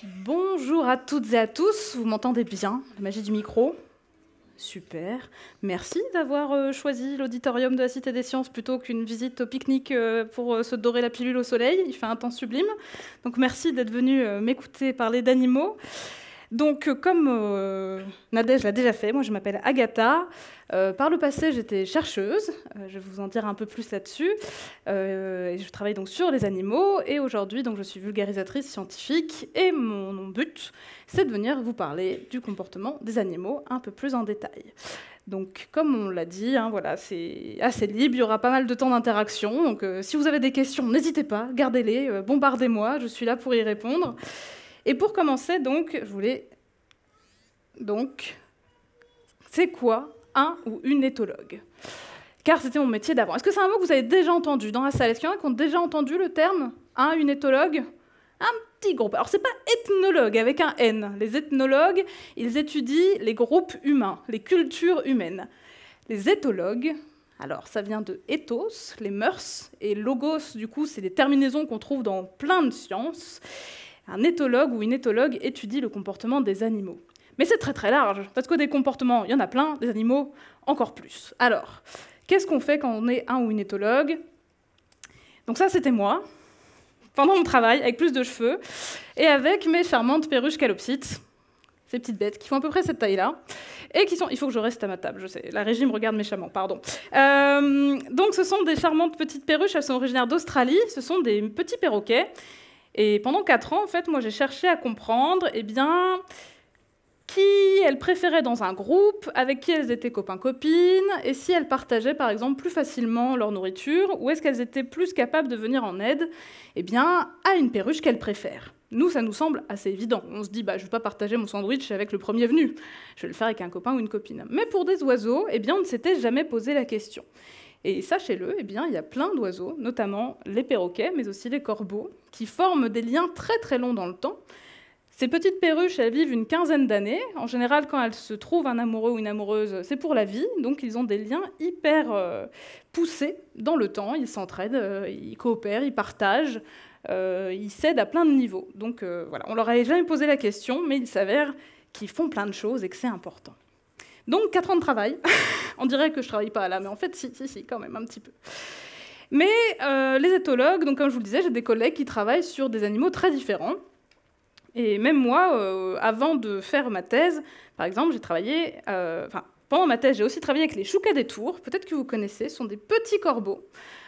Bonjour à toutes et à tous, vous m'entendez bien? La magie du micro? Super. Merci d'avoir choisi l'auditorium de la Cité des Sciences plutôt qu'une visite au pique-nique pour se dorer la pilule au soleil. Il fait un temps sublime. Donc merci d'être venu m'écouter parler d'animaux. Donc comme Nadège l'a déjà fait, moi je m'appelle Agatha. Par le passé, j'étais chercheuse. Je vais vous en dire un peu plus là-dessus. Et je travaille donc sur les animaux. Et aujourd'hui, donc, je suis vulgarisatrice scientifique. Et mon but, c'est de venir vous parler du comportement des animaux un peu plus en détail. Donc, comme on l'a dit, hein, voilà, c'est assez libre. Il y aura pas mal de temps d'interaction. Donc, si vous avez des questions, n'hésitez pas, gardez-les, bombardez-moi. Je suis là pour y répondre. Et pour commencer, donc, je voulais... Donc, c'est quoi un ou une éthologue? Car c'était mon métier d'avant. Est-ce que c'est un mot que vous avez déjà entendu dans la salle? Est-ce qu'il y en a qui ont déjà entendu le terme une éthologue? Un petit groupe. Alors, c'est pas ethnologue avec un N. Les ethnologues, ils étudient les groupes humains, les cultures humaines. Les éthologues, alors ça vient de ethos, les mœurs, et logos, du coup, c'est des terminaisons qu'on trouve dans plein de sciences. Un éthologue ou une éthologue étudie le comportement des animaux. Mais c'est très très large, parce que des comportements, il y en a plein, des animaux, encore plus. Alors, qu'est-ce qu'on fait quand on est un ou une éthologue? Donc ça, c'était moi, pendant mon travail, avec plus de cheveux, et avec mes charmantes perruches calopsites, ces petites bêtes qui font à peu près cette taille-là, et qui sont... Il faut que je reste à ma table, je sais, la régie me regarde méchamment, pardon. Donc ce sont des charmantes petites perruches, elles sont originaires d'Australie, ce sont des petits perroquets, et pendant 4 ans, en fait, moi j'ai cherché à comprendre, eh bien... qui elles préféraient dans un groupe, avec qui elles étaient copains-copines, et si elles partageaient par exemple plus facilement leur nourriture, ou est-ce qu'elles étaient plus capables de venir en aide eh bien, à une perruche qu'elles préfèrent. Nous, ça nous semble assez évident. On se dit, je ne vais pas partager mon sandwich avec le premier venu, je vais le faire avec un copain ou une copine. Mais pour des oiseaux, eh bien, on ne s'était jamais posé la question. Et sachez-le, eh bien, il y a plein d'oiseaux, notamment les perroquets, mais aussi les corbeaux, qui forment des liens très très longs dans le temps. Ces petites perruches, elles vivent une quinzaine d'années. En général, quand elles se trouvent un amoureux ou une amoureuse, c'est pour la vie. Donc, ils ont des liens hyper poussés dans le temps. Ils s'entraident, ils coopèrent, ils partagent, ils s'aident à plein de niveaux. Donc, voilà, on leur avait jamais posé la question, mais il s'avère qu'ils font plein de choses et que c'est important. Donc, 4 ans de travail. On dirait que je travaille pas là, mais en fait, si, quand même, un petit peu. Mais les éthologues, donc, comme je vous le disais, j'ai des collègues qui travaillent sur des animaux très différents. Et même moi, avant de faire ma thèse, par exemple, j'ai travaillé... pendant ma thèse, j'ai aussi travaillé avec les choucas des tours. Peut-être que vous connaissez, ce sont des petits corbeaux.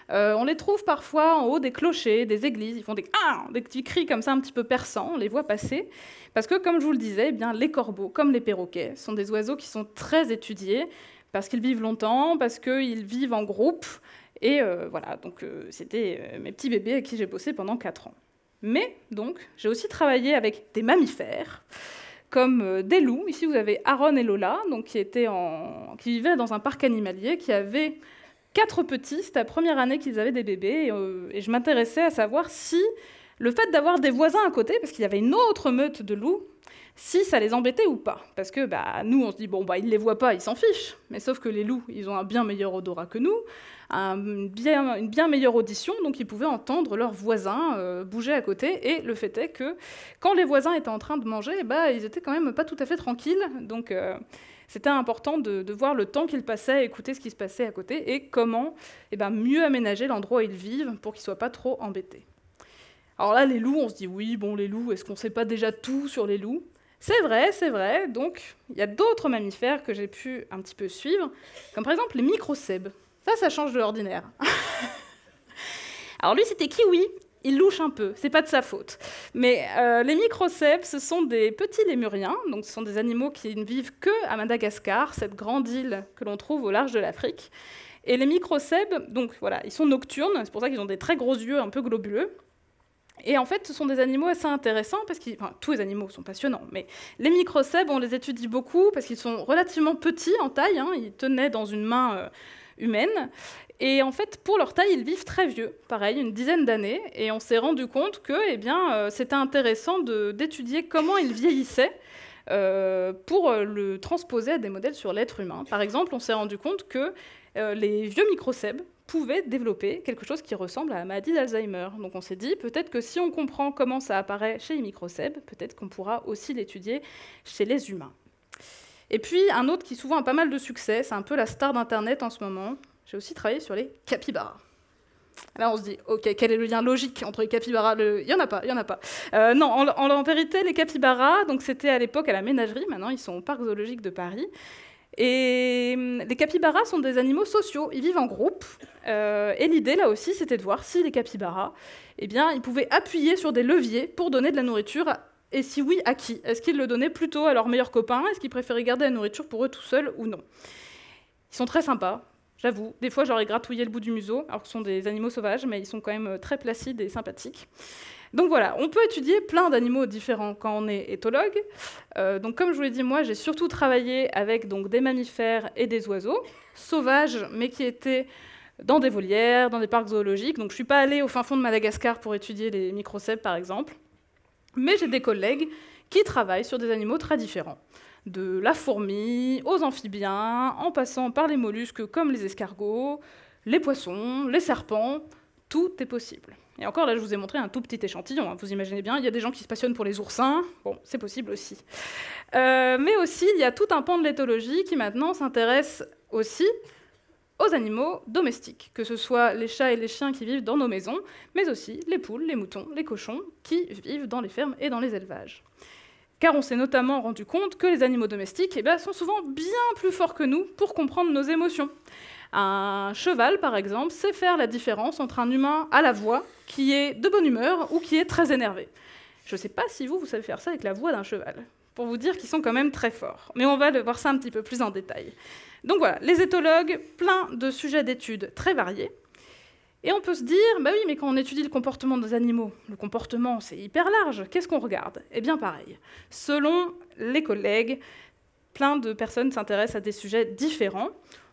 On les trouve parfois en haut des clochers, des églises. Ils font des petits cris comme ça, un petit peu perçants. On les voit passer. Parce que, comme je vous le disais, eh bien, les corbeaux, comme les perroquets, sont des oiseaux qui sont très étudiés, parce qu'ils vivent longtemps, parce qu'ils vivent en groupe. Et voilà, donc c'était mes petits bébés avec qui j'ai bossé pendant 4 ans. Mais, donc, j'ai aussi travaillé avec des mammifères, comme des loups. Ici, vous avez Aaron et Lola, donc, qui vivaient dans un parc animalier, qui avaient 4 petits. C'était la première année qu'ils avaient des bébés. Et je m'intéressais à savoir si le fait d'avoir des voisins à côté, parce qu'il y avait une autre meute de loups, si ça les embêtait ou pas. Parce que nous, on se dit, ils ne les voient pas, ils s'en fichent. Mais sauf que les loups, ils ont un bien meilleur odorat que nous, une bien meilleure audition, donc ils pouvaient entendre leurs voisins bouger à côté. Et le fait est que quand les voisins étaient en train de manger, ils étaient quand même pas tout à fait tranquilles. Donc c'était important de voir le temps qu'ils passaient à écouter ce qui se passait à côté et comment mieux aménager l'endroit où ils vivent pour qu'ils ne soient pas trop embêtés. Alors là, les loups, on se dit, oui, les loups, est-ce qu'on ne sait pas déjà tout sur les loups? C'est vrai. Donc, il y a d'autres mammifères que j'ai pu un petit peu suivre, comme par exemple les microcèbes. Ça change de l'ordinaire. Alors lui, c'était kiwi. Il louche un peu, c'est pas de sa faute. Mais les microcèbes, ce sont des petits lémuriens, donc ce sont des animaux qui ne vivent que à Madagascar, cette grande île que l'on trouve au large de l'Afrique. Et les microcèbes, donc voilà, ils sont nocturnes, c'est pour ça qu'ils ont des très gros yeux un peu globuleux. Et en fait, ce sont des animaux assez intéressants, parce que tous les animaux sont passionnants, mais les microcèbes, on les étudie beaucoup, parce qu'ils sont relativement petits en taille, ils tenaient dans une main humaine, et en fait, pour leur taille, ils vivent très vieux, pareil, une dizaine d'années, et on s'est rendu compte que c'était intéressant d'étudier comment ils vieillissaient, pour le transposer à des modèles sur l'être humain. Par exemple, on s'est rendu compte que les vieux microcèbes, pouvait développer quelque chose qui ressemble à la maladie d'Alzheimer. Donc on s'est dit, peut-être que si on comprend comment ça apparaît chez les microcèbes, peut-être qu'on pourra aussi l'étudier chez les humains. Et puis un autre qui souvent a pas mal de succès, c'est un peu la star d'Internet en ce moment, j'ai aussi travaillé sur les capybaras. Là, on se dit, ok, quel est le lien logique entre les capybaras? Il n'y en a pas, il n'y en a pas. Non, en vérité, les capybaras, donc c'était à l'époque à la ménagerie, maintenant ils sont au parc zoologique de Paris. Et les capybaras sont des animaux sociaux, ils vivent en groupe. Et l'idée, là aussi, c'était de voir si les capybaras, eh bien, ils pouvaient appuyer sur des leviers pour donner de la nourriture, et si oui, à qui? Est-ce qu'ils le donnaient plutôt à leurs meilleurs copains? Est-ce qu'ils préféraient garder la nourriture pour eux tout seuls ou non? Ils sont très sympas. J'avoue, des fois j'aurais gratouillé le bout du museau, alors que ce sont des animaux sauvages, mais ils sont quand même très placides et sympathiques. Donc voilà, on peut étudier plein d'animaux différents quand on est éthologue. Donc comme je vous l'ai dit, moi j'ai surtout travaillé avec donc, des mammifères et des oiseaux, sauvages, mais qui étaient dans des volières, dans des parcs zoologiques. Donc je ne suis pas allée au fin fond de Madagascar pour étudier les microcèbes, par exemple. Mais j'ai des collègues qui travaillent sur des animaux très différents. De la fourmi aux amphibiens, en passant par les mollusques comme les escargots, les poissons, les serpents, tout est possible. Et encore, là, je vous ai montré un tout petit échantillon, hein, vous imaginez bien, il y a des gens qui se passionnent pour les oursins, bon, c'est possible aussi. Mais aussi, il y a tout un pan de l'éthologie qui maintenant s'intéresse aussi aux animaux domestiques, que ce soit les chats et les chiens qui vivent dans nos maisons, mais aussi les poules, les moutons, les cochons qui vivent dans les fermes et dans les élevages. Car on s'est notamment rendu compte que les animaux domestiques sont souvent bien plus forts que nous pour comprendre nos émotions. Un cheval, par exemple, sait faire la différence entre un humain à la voix qui est de bonne humeur ou qui est très énervé. Je ne sais pas si vous savez faire ça avec la voix d'un cheval, pour vous dire qu'ils sont quand même très forts. Mais on va voir ça un petit peu plus en détail. Donc voilà, les éthologues, plein de sujets d'études très variés. Et on peut se dire, bah oui, mais quand on étudie le comportement des animaux, le comportement, c'est hyper large, qu'est-ce qu'on regarde? Eh bien pareil, selon les collègues, plein de personnes s'intéressent à des sujets différents.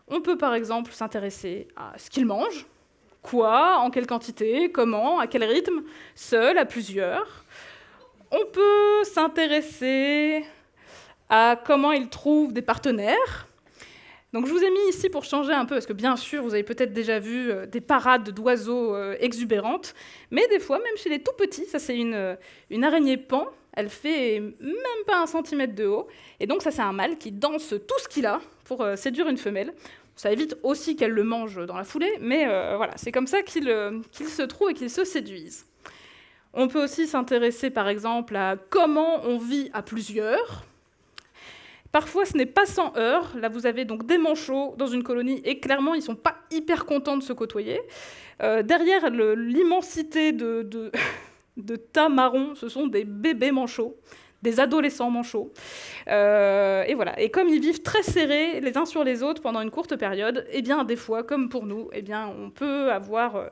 On peut par exemple s'intéresser à ce qu'ils mangent, quoi, en quelle quantité, comment, à quel rythme, seul, à plusieurs. On peut s'intéresser à comment ils trouvent des partenaires. Donc je vous ai mis ici pour changer un peu, parce que bien sûr, vous avez peut-être déjà vu des parades d'oiseaux exubérantes, mais des fois, même chez les tout petits, ça c'est une araignée pan, elle fait même pas 1 centimètre de haut, et donc ça c'est un mâle qui danse tout ce qu'il a pour séduire une femelle. Ça évite aussi qu'elle le mange dans la foulée, mais voilà, c'est comme ça qu'ils se trouvent et qu'ils se séduisent. On peut aussi s'intéresser par exemple à comment on vit à plusieurs. Parfois, ce n'est pas sans heurts. Là, vous avez donc des manchots dans une colonie, et clairement, ils ne sont pas hyper contents de se côtoyer. Derrière l'immensité de tas marrons, ce sont des bébés manchots, des adolescents manchots. Et voilà. Et comme ils vivent très serrés les uns sur les autres pendant une courte période, eh bien, des fois, comme pour nous, eh bien, on peut avoir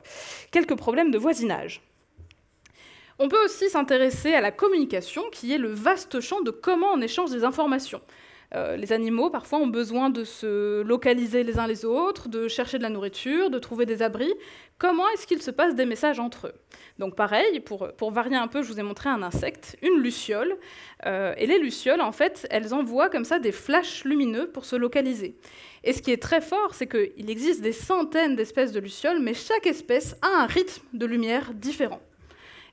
quelques problèmes de voisinage. On peut aussi s'intéresser à la communication, qui est le vaste champ de comment on échange des informations. Les animaux, parfois, ont besoin de se localiser les uns les autres, de chercher de la nourriture, de trouver des abris. Comment est-ce qu'il se passe des messages entre eux? Donc pareil, pour varier un peu, je vous ai montré un insecte, une luciole. Et les lucioles, en fait, elles envoient comme ça des flashs lumineux pour se localiser. Et ce qui est très fort, c'est qu'il existe des centaines d'espèces de lucioles, mais chaque espèce a un rythme de lumière différent.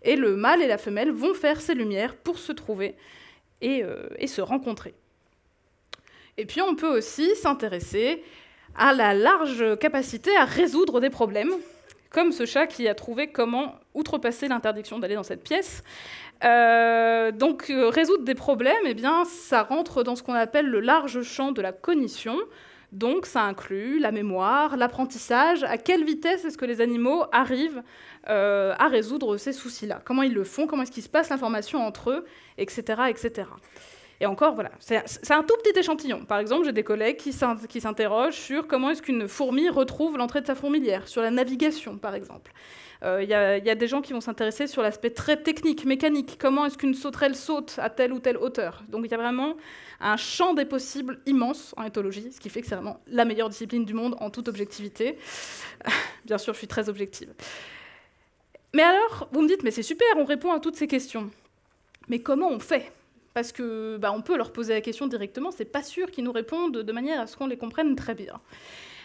Et le mâle et la femelle vont faire ces lumières pour se trouver et se rencontrer. Et puis on peut aussi s'intéresser à la large capacité à résoudre des problèmes, comme ce chat qui a trouvé comment outrepasser l'interdiction d'aller dans cette pièce. Donc résoudre des problèmes, eh bien, ça rentre dans ce qu'on appelle le large champ de la cognition. Donc ça inclut la mémoire, l'apprentissage, à quelle vitesse est-ce que les animaux arrivent à résoudre ces soucis-là. Comment ils le font, comment est-ce qu'il se passe l'information entre eux, etc. etc. Et encore, voilà, c'est un tout petit échantillon. Par exemple, j'ai des collègues qui s'interrogent sur comment est-ce qu'une fourmi retrouve l'entrée de sa fourmilière, sur la navigation, par exemple. Il y a des gens qui vont s'intéresser sur l'aspect très technique, mécanique. Comment est-ce qu'une sauterelle saute à telle ou telle hauteur? Donc il y a vraiment un champ des possibles immense en éthologie, ce qui fait que c'est vraiment la meilleure discipline du monde en toute objectivité. Bien sûr, je suis très objective. Mais alors, vous me dites, mais c'est super, on répond à toutes ces questions. Mais comment on fait? Parce que on peut leur poser la question directement, c'est pas sûr qu'ils nous répondent de manière à ce qu'on les comprenne très bien.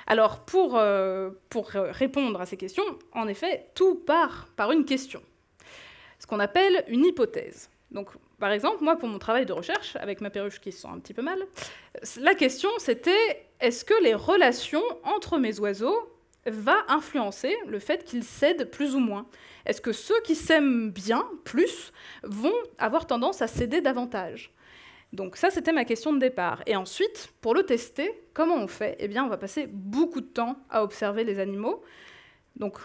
Alors, pour répondre à ces questions, en effet, tout part par une question, ce qu'on appelle une hypothèse. Donc, par exemple, moi, pour mon travail de recherche, avec ma perruche qui se sent un petit peu mal, la question, c'était, est-ce que les relations entre mes oiseaux vont influencer le fait qu'ils s'aident plus ou moins? Est-ce que ceux qui s'aiment bien, plus, vont avoir tendance à s'aider davantage? Donc ça, c'était ma question de départ. Et ensuite, pour le tester, comment on fait? Eh bien, on va passer beaucoup de temps à observer les animaux. Donc,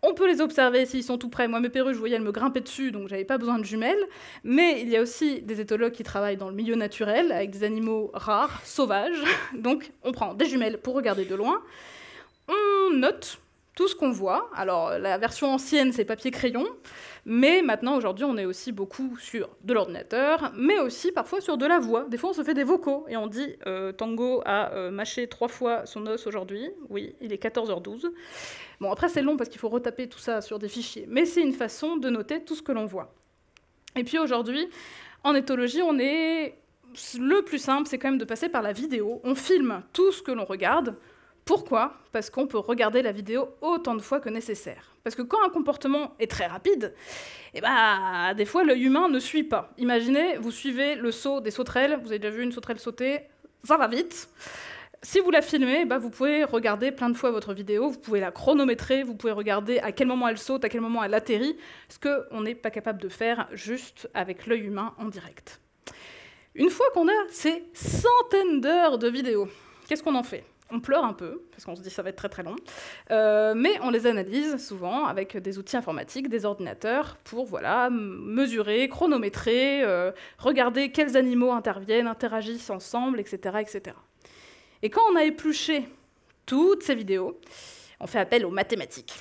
on peut les observer s'ils sont tout près. Moi, mes perruches, vous voyez, elles me grimpaient dessus, donc j'avais pas besoin de jumelles. Mais il y a aussi des éthologues qui travaillent dans le milieu naturel, avec des animaux rares, sauvages. Donc, on prend des jumelles pour regarder de loin. On note tout ce qu'on voit. Alors, la version ancienne, c'est papier-crayon. Mais maintenant, aujourd'hui, on est aussi beaucoup sur de l'ordinateur, mais aussi parfois sur de la voix. Des fois, on se fait des vocaux et on dit Tango a mâché 3 fois son os aujourd'hui. Oui, il est 14h12. Bon, après, c'est long parce qu'il faut retaper tout ça sur des fichiers. Mais c'est une façon de noter tout ce que l'on voit. Et puis aujourd'hui, en éthologie, le plus simple, c'est quand même de passer par la vidéo. On filme tout ce que l'on regarde. Pourquoi? Parce qu'on peut regarder la vidéo autant de fois que nécessaire. Parce que quand un comportement est très rapide, eh ben, des fois, l'œil humain ne suit pas. Imaginez, vous suivez le saut des sauterelles, vous avez déjà vu une sauterelle sauter, ça va vite. Si vous la filmez, vous pouvez regarder plein de fois votre vidéo, vous pouvez la chronométrer, vous pouvez regarder à quel moment elle saute, à quel moment elle atterrit, ce qu'on n'est pas capable de faire juste avec l'œil humain en direct. Une fois qu'on a ces centaines d'heures de vidéos, qu'est-ce qu'on en fait? On pleure un peu, parce qu'on se dit que ça va être très très long, mais on les analyse souvent avec des outils informatiques, des ordinateurs, pour mesurer, chronométrer, regarder quels animaux interviennent, interagissent ensemble, etc., etc. Et quand on a épluché toutes ces vidéos, on fait appel aux mathématiques,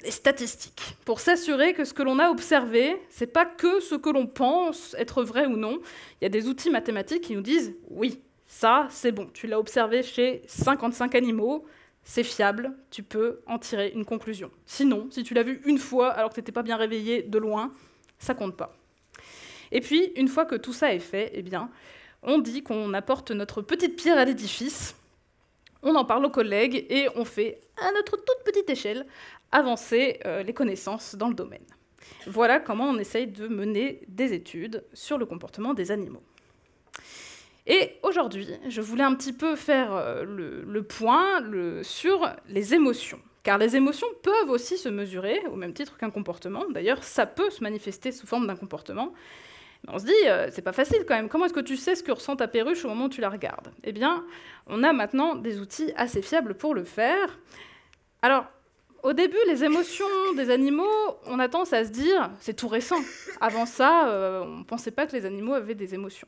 les statistiques, pour s'assurer que ce que l'on a observé, c'est pas que ce que l'on pense être vrai ou non. Il y a des outils mathématiques qui nous disent « oui ». Ça, c'est bon, tu l'as observé chez 55 animaux, c'est fiable, tu peux en tirer une conclusion. Sinon, si tu l'as vu une fois alors que tu n'étais pas bien réveillé de loin, ça compte pas. Et puis, une fois que tout ça est fait, eh bien, on dit qu'on apporte notre petite pierre à l'édifice, on en parle aux collègues et on fait, à notre toute petite échelle, avancer les connaissances dans le domaine. Voilà comment on essaye de mener des études sur le comportement des animaux. Et aujourd'hui, je voulais un petit peu faire le point sur les émotions. Car les émotions peuvent aussi se mesurer, au même titre qu'un comportement. D'ailleurs, ça peut se manifester sous forme d'un comportement. Mais on se dit, c'est pas facile quand même. Comment est-ce que tu sais ce que ressent ta perruche au moment où tu la regardes? Eh bien, on a maintenant des outils assez fiables pour le faire. Alors, au début, les émotions des animaux, on a tendance à se dire c'est tout récent. Avant ça, on ne pensait pas que les animaux avaient des émotions.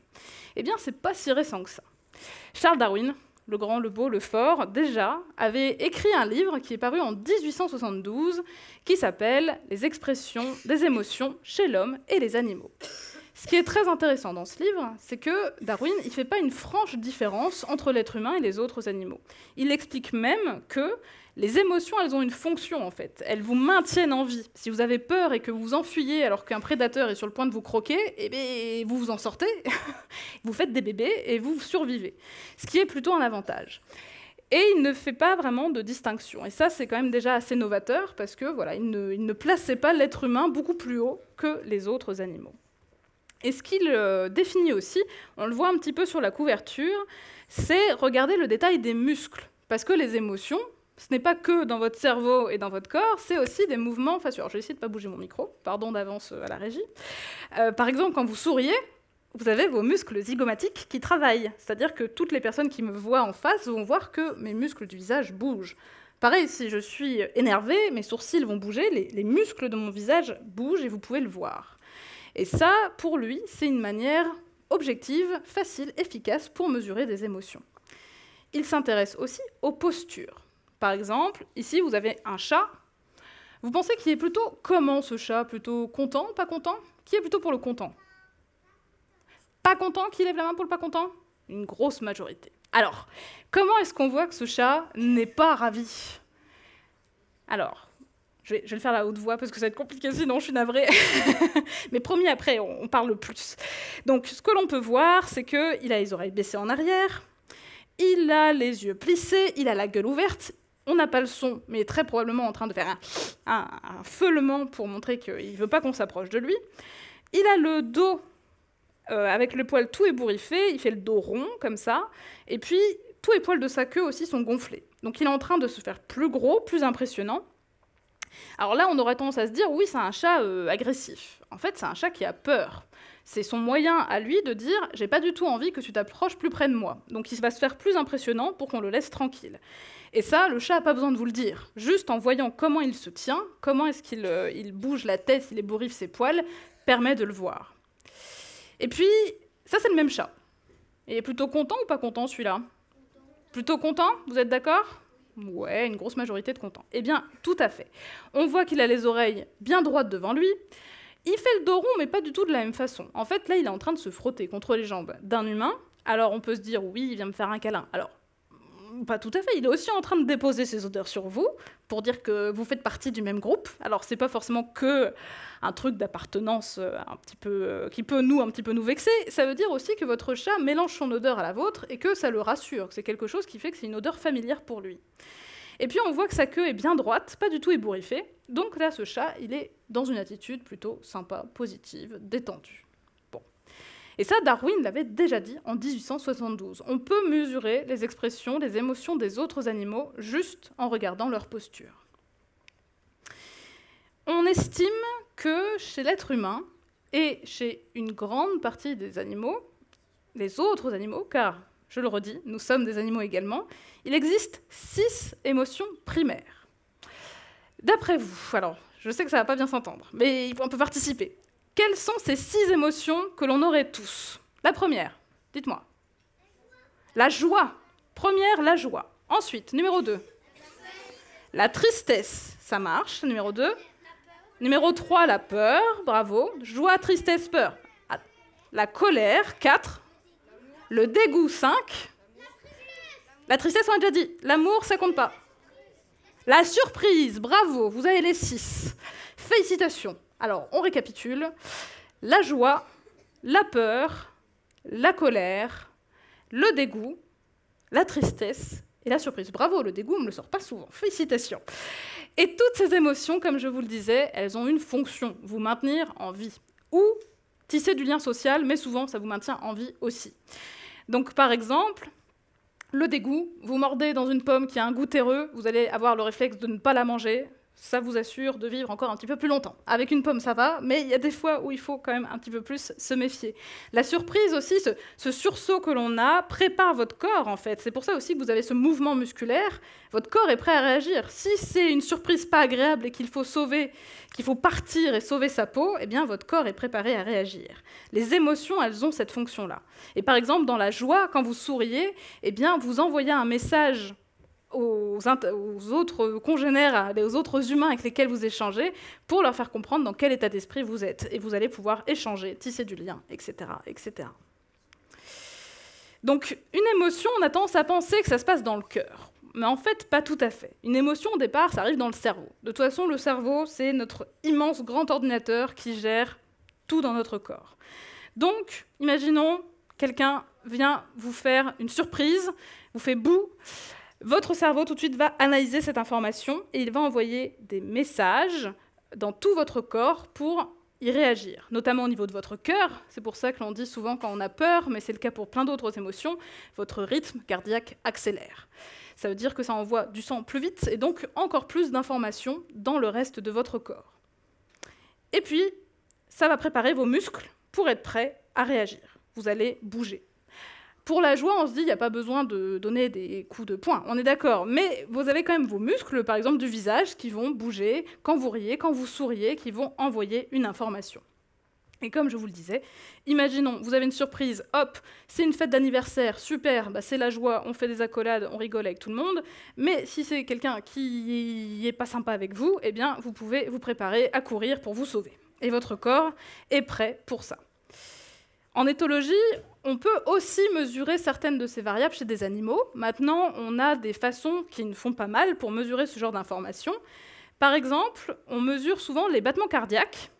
Eh bien, c'est pas si récent que ça. Charles Darwin, le grand, le beau, le fort, déjà, avait écrit un livre qui est paru en 1872, qui s'appelle « Les expressions des émotions chez l'homme et les animaux ». Ce qui est très intéressant dans ce livre, c'est que Darwin ne fait pas une franche différence entre l'être humain et les autres animaux. Il explique même que les émotions, elles ont une fonction, en fait. Elles vous maintiennent en vie. Si vous avez peur et que vous vous enfuyez alors qu'un prédateur est sur le point de vous croquer, eh bien, vous vous en sortez, vous faites des bébés et vous survivez. Ce qui est plutôt un avantage. Et il ne fait pas vraiment de distinction. Et ça, c'est quand même déjà assez novateur, parce que voilà, il ne plaçait pas l'être humain beaucoup plus haut que les autres animaux. Et ce qu'il définit aussi, on le voit un petit peu sur la couverture, c'est regarder le détail des muscles. Parce que les émotions, ce n'est pas que dans votre cerveau et dans votre corps, c'est aussi des mouvements faciaux. Alors, je vais essayer de ne pas bouger mon micro, pardon d'avance à la régie. Par exemple, quand vous souriez, vous avez vos muscles zygomatiques qui travaillent. C'est-à-dire que toutes les personnes qui me voient en face vont voir que mes muscles du visage bougent. Pareil, si je suis énervée, mes sourcils vont bouger, les muscles de mon visage bougent et vous pouvez le voir. Et ça, pour lui, c'est une manière objective, facile, efficace pour mesurer des émotions. Il s'intéresse aussi aux postures. Par exemple, ici, vous avez un chat. Vous pensez qu'il est plutôt comment, ce chat? Plutôt content, pas content? Qui est plutôt pour le content? Pas content? Qui lève la main pour le pas content? Une grosse majorité. Alors, comment est-ce qu'on voit que ce chat n'est pas ravi? Alors, je vais le faire à haute voix parce que ça va être compliqué sinon, je suis navrée. Mais promis, après, on parle plus. Donc, ce que l'on peut voir, c'est qu'il a les oreilles baissées en arrière, il a les yeux plissés, il a la gueule ouverte, on n'a pas le son, mais très probablement en train de faire un feulement pour montrer qu'il ne veut pas qu'on s'approche de lui. Il a le dos avec le poil tout ébouriffé, il fait le dos rond, comme ça, et puis tous les poils de sa queue aussi sont gonflés. Donc il est en train de se faire plus gros, plus impressionnant. Alors là, on aurait tendance à se dire, oui, c'est un chat agressif. En fait, c'est un chat qui a peur. C'est son moyen à lui de dire « j'ai pas du tout envie que tu t'approches plus près de moi ». Donc il va se faire plus impressionnant pour qu'on le laisse tranquille. Et ça, le chat n'a pas besoin de vous le dire. Juste en voyant comment il se tient, comment est-ce qu'il bouge la tête, il ébouriffe ses poils, permet de le voir. Et puis, ça c'est le même chat. Il est plutôt content ou pas content celui-là? Plutôt content, vous êtes d'accord? Ouais, une grosse majorité de contents. Eh bien, tout à fait. On voit qu'il a les oreilles bien droites devant lui. Il fait le dos rond, mais pas du tout de la même façon. En fait, là, il est en train de se frotter contre les jambes d'un humain. Alors, on peut se dire, oui, il vient me faire un câlin. Alors, pas tout à fait. Il est aussi en train de déposer ses odeurs sur vous, pour dire que vous faites partie du même groupe. Alors, c'est pas forcément que un truc d'appartenance un petit peu, qui peut un petit peu nous vexer. Ça veut dire aussi que votre chat mélange son odeur à la vôtre et que ça le rassure, que c'est quelque chose qui fait que c'est une odeur familière pour lui. Et puis on voit que sa queue est bien droite, pas du tout ébouriffée. Donc là, ce chat, il est dans une attitude plutôt sympa, positive, détendue. Bon. Et ça, Darwin l'avait déjà dit en 1872. On peut mesurer les expressions, les émotions des autres animaux juste en regardant leur posture. On estime que chez l'être humain et chez une grande partie des animaux, les autres animaux, car je le redis, nous sommes des animaux également, il existe 6 émotions primaires. D'après vous, alors, je sais que ça ne va pas bien s'entendre, mais on peut participer. Quelles sont ces 6 émotions que l'on aurait tous? La première, dites-moi. La joie. Première, la joie. Ensuite, numéro 2. La tristesse, ça marche. Numéro 2. Numéro 3, la peur, bravo. Joie, tristesse, peur. La colère, 4. Le dégoût, 5. La tristesse, on a déjà dit. L'amour, ça compte pas. La surprise, bravo, vous avez les 6. Félicitations. Alors, on récapitule. La joie, la peur, la colère, le dégoût, la tristesse et la surprise. Bravo, le dégoût, on ne le sort pas souvent. Félicitations. Et toutes ces émotions, comme je vous le disais, elles ont une fonction, vous maintenir en vie. Ou tisser du lien social, mais souvent, ça vous maintient en vie aussi. Donc, par exemple, le dégoût, vous mordez dans une pomme qui a un goût terreux, vous allez avoir le réflexe de ne pas la manger. Ça vous assure de vivre encore un petit peu plus longtemps. Avec une pomme, ça va, mais il y a des fois où il faut quand même un petit peu plus se méfier. La surprise aussi, ce sursaut que l'on a, prépare votre corps, en fait. C'est pour ça aussi que vous avez ce mouvement musculaire. Votre corps est prêt à réagir. Si c'est une surprise pas agréable et qu'il faut sauver, qu'il faut partir et sauver sa peau, eh bien, votre corps est préparé à réagir. Les émotions, elles ont cette fonction-là. Et par exemple, dans la joie, quand vous souriez, eh bien, vous envoyez un message aux autres congénères, aux autres humains avec lesquels vous échangez, pour leur faire comprendre dans quel état d'esprit vous êtes. Et vous allez pouvoir échanger, tisser du lien, etc., etc. Donc, une émotion, on a tendance à penser que ça se passe dans le cœur. Mais en fait, pas tout à fait. Une émotion, au départ, ça arrive dans le cerveau. De toute façon, le cerveau, c'est notre immense grand ordinateur qui gère tout dans notre corps. Donc, imaginons, quelqu'un vient vous faire une surprise, vous fait bouh. Votre cerveau, tout de suite, va analyser cette information et il va envoyer des messages dans tout votre corps pour y réagir, notamment au niveau de votre cœur. C'est pour ça que l'on dit souvent quand on a peur, mais c'est le cas pour plein d'autres émotions, votre rythme cardiaque accélère. Ça veut dire que ça envoie du sang plus vite et donc encore plus d'informations dans le reste de votre corps. Et puis, ça va préparer vos muscles pour être prêts à réagir. Vous allez bouger. Pour la joie, on se dit, il n'y a pas besoin de donner des coups de poing, on est d'accord. Mais vous avez quand même vos muscles, par exemple du visage, qui vont bouger quand vous riez, quand vous souriez, qui vont envoyer une information. Et comme je vous le disais, imaginons, vous avez une surprise, hop, c'est une fête d'anniversaire, super, bah c'est la joie, on fait des accolades, on rigole avec tout le monde. Mais si c'est quelqu'un qui n'est pas sympa avec vous, eh bien, vous pouvez vous préparer à courir pour vous sauver. Et votre corps est prêt pour ça. En éthologie, on peut aussi mesurer certaines de ces variables chez des animaux. Maintenant, on a des façons qui ne font pas mal pour mesurer ce genre d'informations. Par exemple, on mesure souvent les battements cardiaques.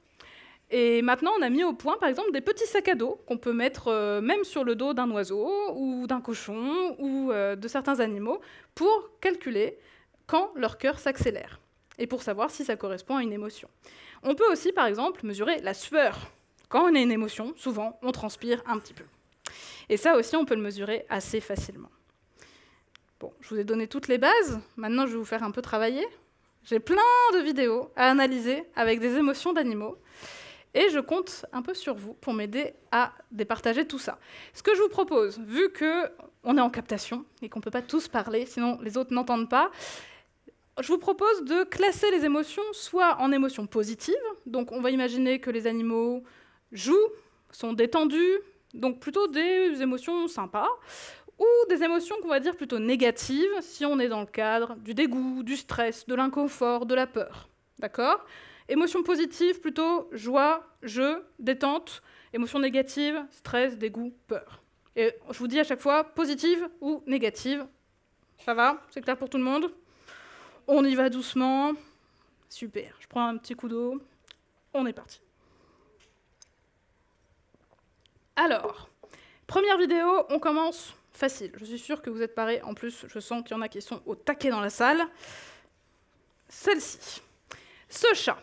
Et maintenant, on a mis au point, par exemple, des petits sacs à dos qu'on peut mettre même sur le dos d'un oiseau ou d'un cochon ou de certains animaux pour calculer quand leur cœur s'accélère et pour savoir si ça correspond à une émotion. On peut aussi, par exemple, mesurer la sueur. Quand on a une émotion, souvent, on transpire un petit peu. Et ça aussi, on peut le mesurer assez facilement. Bon, je vous ai donné toutes les bases. Maintenant, je vais vous faire un peu travailler. J'ai plein de vidéos à analyser avec des émotions d'animaux. Et je compte un peu sur vous pour m'aider à départager tout ça. Ce que je vous propose, vu qu'on est en captation et qu'on ne peut pas tous parler, sinon les autres n'entendent pas, je vous propose de classer les émotions soit en émotions positives, donc on va imaginer que les animaux jouent, sont détendus, donc plutôt des émotions sympas, ou des émotions qu'on va dire plutôt négatives, si on est dans le cadre du dégoût, du stress, de l'inconfort, de la peur. D'accord ? Émotions positives, plutôt joie, jeu, détente. Émotions négatives, stress, dégoût, peur. Et je vous dis à chaque fois, positive ou négative. Ça va? C'est clair pour tout le monde? On y va doucement. Super. Je prends un petit coup d'eau. On est parti. Alors, première vidéo, on commence facile. Je suis sûre que vous êtes parés. En plus, je sens qu'il y en a qui sont au taquet dans la salle. Celle-ci. Ce chat.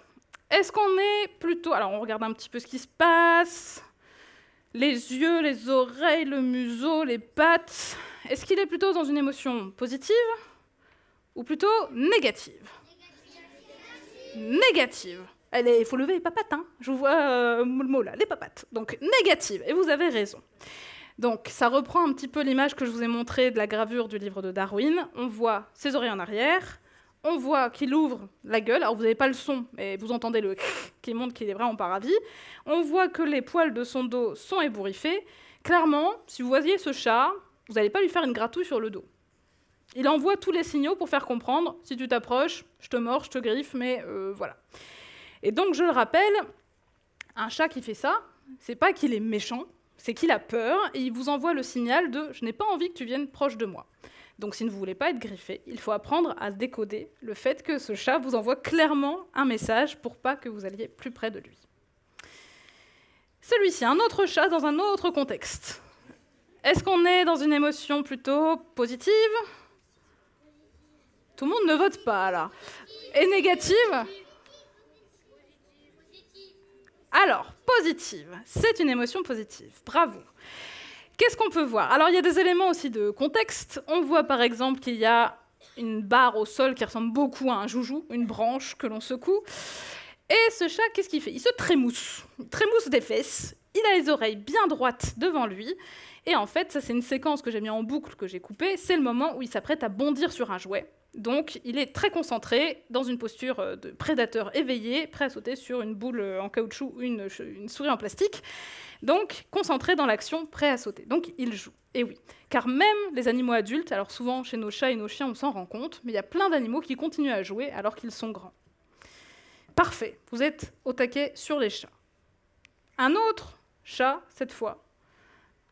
Est-ce qu'on est plutôt... Alors, on regarde un petit peu ce qui se passe. Les yeux, les oreilles, le museau, les pattes. Est-ce qu'il est plutôt dans une émotion positive ou plutôt négative? Négative. Il faut lever les papates, hein. Je vous vois le mot là, les papates. Donc, négative. Et vous avez raison. Donc, ça reprend un petit peu l'image que je vous ai montrée de la gravure du livre de Darwin. On voit ses oreilles en arrière. On voit qu'il ouvre la gueule. Alors, vous n'avez pas le son, mais vous entendez le qui montre qu'il est vraiment pas ravi. On voit que les poils de son dos sont ébouriffés. Clairement, si vous voyez ce chat, vous n'allez pas lui faire une gratouille sur le dos. Il envoie tous les signaux pour faire comprendre, si tu t'approches, je te mords, je te griffe, mais voilà. Et donc, je le rappelle, un chat qui fait ça, c'est pas qu'il est méchant, c'est qu'il a peur, et il vous envoie le signal de « je n'ai pas envie que tu viennes proche de moi ». Donc, si vous ne voulez pas être griffé, il faut apprendre à décoder le fait que ce chat vous envoie clairement un message pour pas que vous alliez plus près de lui. Celui-ci, un autre chat dans un autre contexte. Est-ce qu'on est dans une émotion plutôt positive? Tout le monde ne vote pas, là. Et négative? Alors, positive. C'est une émotion positive. Bravo. Qu'est-ce qu'on peut voir? Alors, il y a des éléments aussi de contexte. On voit par exemple qu'il y a une barre au sol qui ressemble beaucoup à un joujou, une branche que l'on secoue. Et ce chat, qu'est-ce qu'il fait? Il se trémousse. Il trémousse des fesses. Il a les oreilles bien droites devant lui. Et en fait, ça, c'est une séquence que j'ai mis en boucle, que j'ai coupée. C'est le moment où il s'apprête à bondir sur un jouet. Donc, il est très concentré, dans une posture de prédateur éveillé, prêt à sauter sur une boule en caoutchouc ou une souris en plastique. Donc, concentré dans l'action, prêt à sauter. Donc, il joue. Et oui, car même les animaux adultes, alors souvent chez nos chats et nos chiens, on s'en rend compte, mais il y a plein d'animaux qui continuent à jouer alors qu'ils sont grands. Parfait, vous êtes au taquet sur les chats. Un autre chat, cette fois,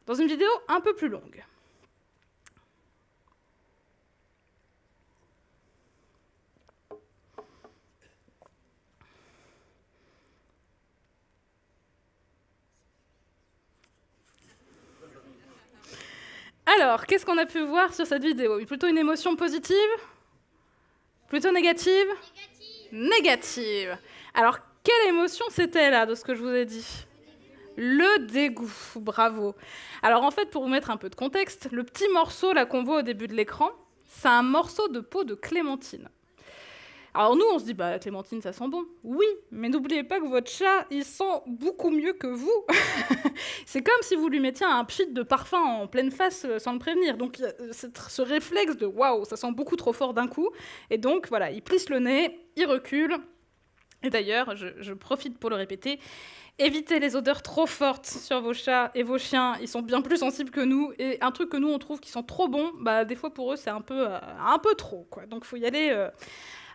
dans une vidéo un peu plus longue. Alors, qu'est-ce qu'on a pu voir sur cette vidéo? Plutôt une émotion positive? Plutôt négative? Négative. Alors, quelle émotion c'était là, de ce que je vous ai dit? Le dégoût, bravo. Alors en fait, pour vous mettre un peu de contexte, le petit morceau là qu'on voit au début de l'écran, c'est un morceau de peau de clémentine. Alors nous, on se dit, bah, la clémentine, ça sent bon. Oui, mais n'oubliez pas que votre chat, il sent beaucoup mieux que vous. C'est comme si vous lui mettiez un pchit de parfum en pleine face sans le prévenir. Donc, ce réflexe de « waouh, ça sent beaucoup trop fort d'un coup ». Et donc, voilà, il plisse le nez, il recule. Et d'ailleurs, je profite pour le répéter, évitez les odeurs trop fortes sur vos chats et vos chiens. Ils sont bien plus sensibles que nous. Et un truc que nous, on trouve qui sent trop bon, bah, des fois, pour eux, c'est un peu trop, quoi. Donc, il faut y aller...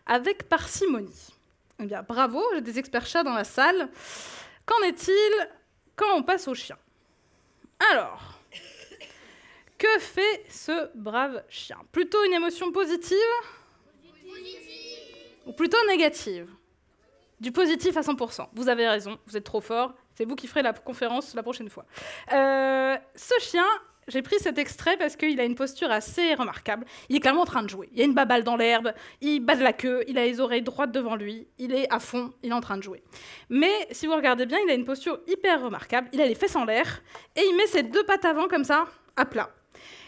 avec parcimonie. Eh bien, bravo, j'ai des experts chats dans la salle. Qu'en est-il quand on passe au chien? Alors, que fait ce brave chien? Plutôt une émotion positive? Ou plutôt négative? Du positif à 100%. Vous avez raison, vous êtes trop fort. C'est vous qui ferez la conférence la prochaine fois. Ce chien, j'ai pris cet extrait parce qu'il a une posture assez remarquable. Il est clairement en train de jouer. Il y a une baballe dans l'herbe, il bat de la queue, il a les oreilles droites devant lui, il est à fond, il est en train de jouer. Mais si vous regardez bien, il a une posture hyper remarquable. Il a les fesses en l'air et il met ses 2 pattes avant comme ça, à plat.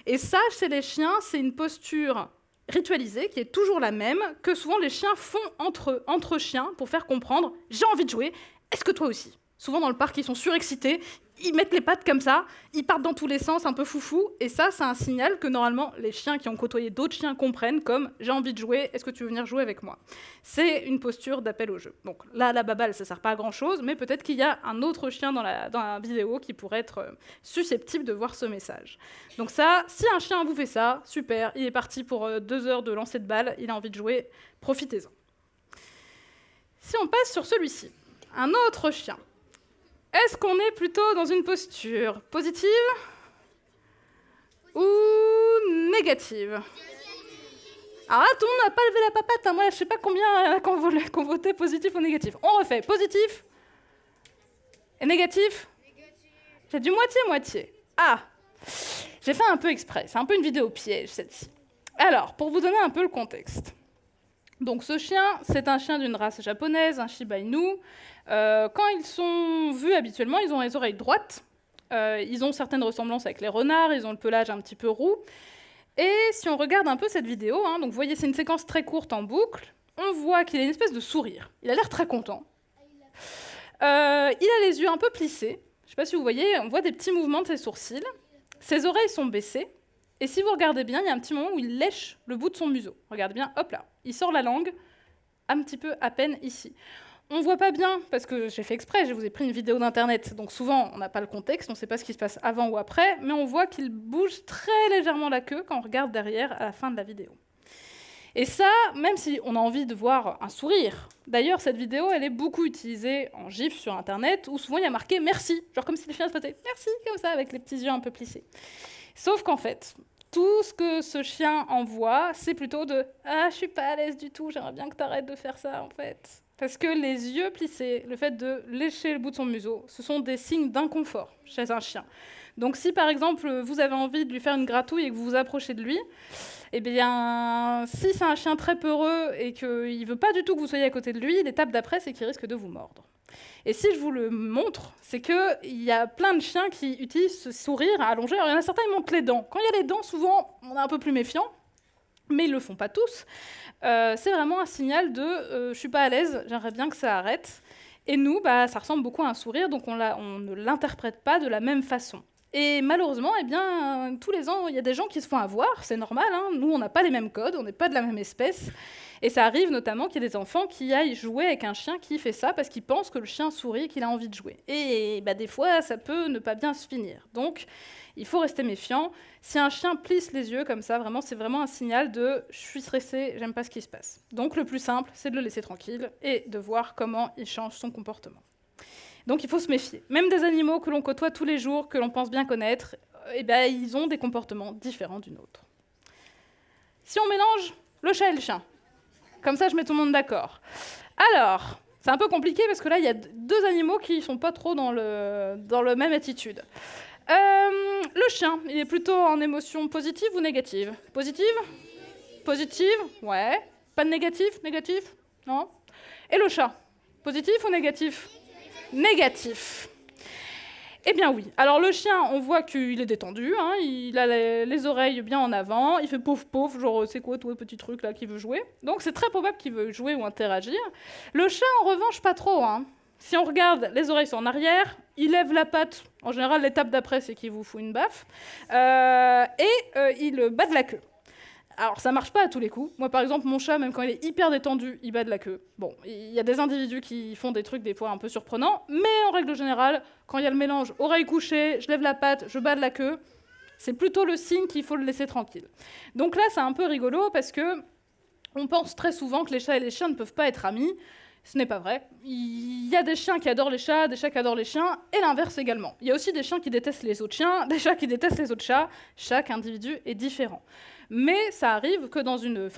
Et ça, chez les chiens, c'est une posture ritualisée, qui est toujours la même, que souvent les chiens font entre chiens, pour faire comprendre « j'ai envie de jouer, est-ce que toi aussi ?» Souvent dans le parc, ils sont surexcités, ils mettent les pattes comme ça, ils partent dans tous les sens, un peu foufou, et ça, c'est un signal que normalement les chiens qui ont côtoyé d'autres chiens comprennent comme « j'ai envie de jouer, est-ce que tu veux venir jouer avec moi ?» C'est une posture d'appel au jeu. Donc là, la baballe, ça ne sert pas à grand-chose, mais peut-être qu'il y a un autre chien dans la vidéo qui pourrait être susceptible de voir ce message. Donc ça, si un chien vous fait ça, super, il est parti pour 2 heures de lancer de balle, il a envie de jouer, profitez-en. Si on passe sur celui-ci, un autre chien, est-ce qu'on est plutôt dans une posture positive ou négative? Alors là, tout le monde n'a pas levé la papate, hein. Moi, je ne sais pas combien qu'on votait positif ou négatif. On refait, positif et négatif? J'ai du moitié-moitié. Ah, j'ai fait un peu exprès, c'est un peu une vidéo piège, celle-ci. Alors, pour vous donner un peu le contexte. Donc ce chien, c'est un chien d'une race japonaise, un Shiba Inu. Quand ils sont vus habituellement, ils ont les oreilles droites, ils ont certaines ressemblances avec les renards, ils ont le pelage un petit peu roux. Et si on regarde un peu cette vidéo, hein, donc vous voyez, c'est une séquence très courte en boucle, on voit qu'il a une espèce de sourire. Il a l'air très content. Il a les yeux un peu plissés. Je ne sais pas si vous voyez, on voit des petits mouvements de ses sourcils. Ses oreilles sont baissées. Et si vous regardez bien, il y a un petit moment où il lèche le bout de son museau. Regardez bien, hop là, il sort la langue, un petit peu à peine ici. On ne voit pas bien, parce que j'ai fait exprès, je vous ai pris une vidéo d'internet, donc souvent on n'a pas le contexte, on ne sait pas ce qui se passe avant ou après, mais on voit qu'il bouge très légèrement la queue quand on regarde derrière à la fin de la vidéo. Et ça, même si on a envie de voir un sourire, d'ailleurs cette vidéo elle est beaucoup utilisée en gif sur internet, où souvent il y a marqué « merci », genre comme si le chien se faisait « merci » comme ça, avec les petits yeux un peu plissés. Sauf qu'en fait, tout ce que ce chien envoie, c'est plutôt de « ah, je suis pas à l'aise du tout, j'aimerais bien que tu arrêtes de faire ça en fait ». Parce que les yeux plissés, le fait de lécher le bout de son museau, ce sont des signes d'inconfort chez un chien. Donc si par exemple vous avez envie de lui faire une gratouille et que vous vous approchez de lui, eh bien si c'est un chien très peureux et qu'il ne veut pas du tout que vous soyez à côté de lui, l'étape d'après c'est qu'il risque de vous mordre. Et si je vous le montre, c'est qu'il y a plein de chiens qui utilisent ce sourire allongé. Alors il y en a certains qui montent les dents. Quand il y a les dents, souvent on est un peu plus méfiant, mais ils ne le font pas tous. C'est vraiment un signal de je ne suis pas à l'aise, j'aimerais bien que ça arrête. Et nous, ça ressemble beaucoup à un sourire, donc on ne l'interprète pas de la même façon. Et malheureusement, eh bien, tous les ans, il y a des gens qui se font avoir, c'est normal, hein. Nous, on n'a pas les mêmes codes, on n'est pas de la même espèce. Et ça arrive notamment qu'il y ait des enfants qui aillent jouer avec un chien qui fait ça parce qu'ils pensent que le chien sourit et qu'il a envie de jouer. Et des fois, ça peut ne pas bien se finir. Donc, il faut rester méfiant. Si un chien plisse les yeux comme ça, vraiment, c'est vraiment un signal de « je suis stressé, j'aime pas ce qui se passe ». Donc, le plus simple, c'est de le laisser tranquille et de voir comment il change son comportement. Donc, il faut se méfier. Même des animaux que l'on côtoie tous les jours, que l'on pense bien connaître, ils ont des comportements différents d'une autre. Si on mélange le chat et le chien, comme ça, je mets tout le monde d'accord. Alors, c'est un peu compliqué parce que là, il y a 2 animaux qui ne sont pas trop dans la même attitude. Le chien, il est plutôt en émotion positive ou négative? Positive? Positive, ouais. Pas de négatif? Négatif? Non. Et le chat, positif ou négatif? Négatif. Eh bien oui. Alors le chien, on voit qu'il est détendu, hein, il a les oreilles bien en avant, il fait pouf pouf, genre c'est quoi toi petit truc là qui veut jouer. Donc c'est très probable qu'il veut jouer ou interagir. Le chat en revanche pas trop, hein. Si on regarde, les oreilles sont en arrière, il lève la patte, en général l'étape d'après c'est qu'il vous fout une baffe, il bat de la queue. Alors ça marche pas à tous les coups. Moi par exemple mon chat, même quand il est hyper détendu, il bat de la queue. Bon, il y a des individus qui font des trucs des fois un peu surprenants, mais en règle générale, quand il y a le mélange oreille couchée, je lève la patte, je bats de la queue, c'est plutôt le signe qu'il faut le laisser tranquille. Donc là c'est un peu rigolo parce que on pense très souvent que les chats et les chiens ne peuvent pas être amis. Ce n'est pas vrai. Il y a des chiens qui adorent les chats, des chats qui adorent les chiens, et l'inverse également. Il y a aussi des chiens qui détestent les autres chiens, des chats qui détestent les autres chats. Chaque individu est différent. Mais ça arrive que dans une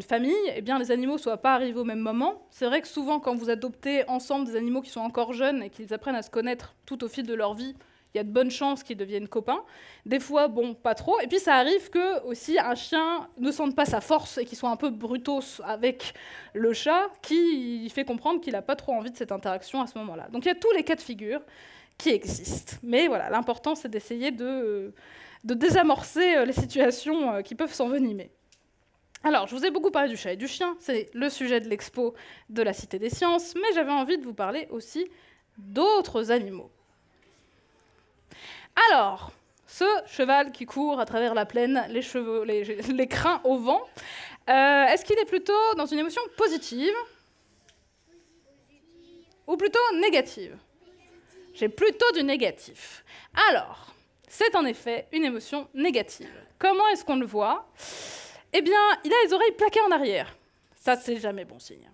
famille, eh bien, les animaux ne soient pas arrivés au même moment. C'est vrai que souvent, quand vous adoptez ensemble des animaux qui sont encore jeunes et qu'ils apprennent à se connaître tout au fil de leur vie, il y a de bonnes chances qu'ils deviennent copains. Des fois, bon, pas trop. Et puis, ça arrive que aussi un chien ne sente pas sa force et qu'il soit un peu brutos avec le chat, qui fait comprendre qu'il n'a pas trop envie de cette interaction à ce moment-là. Donc, il y a tous les cas de figure qui existent. Mais voilà, l'important, c'est d'essayer de désamorcer les situations qui peuvent s'envenimer. Alors, je vous ai beaucoup parlé du chat et du chien. C'est le sujet de l'expo de la Cité des Sciences. Mais j'avais envie de vous parler aussi d'autres animaux. Alors, ce cheval qui court à travers la plaine, les crins au vent, est-ce qu'il est plutôt dans une émotion positive ou plutôt négative? J'ai plutôt du négatif. Alors, c'est en effet une émotion négative. Comment est-ce qu'on le voit? Eh bien, il a les oreilles plaquées en arrière. Ça, c'est jamais bon signe.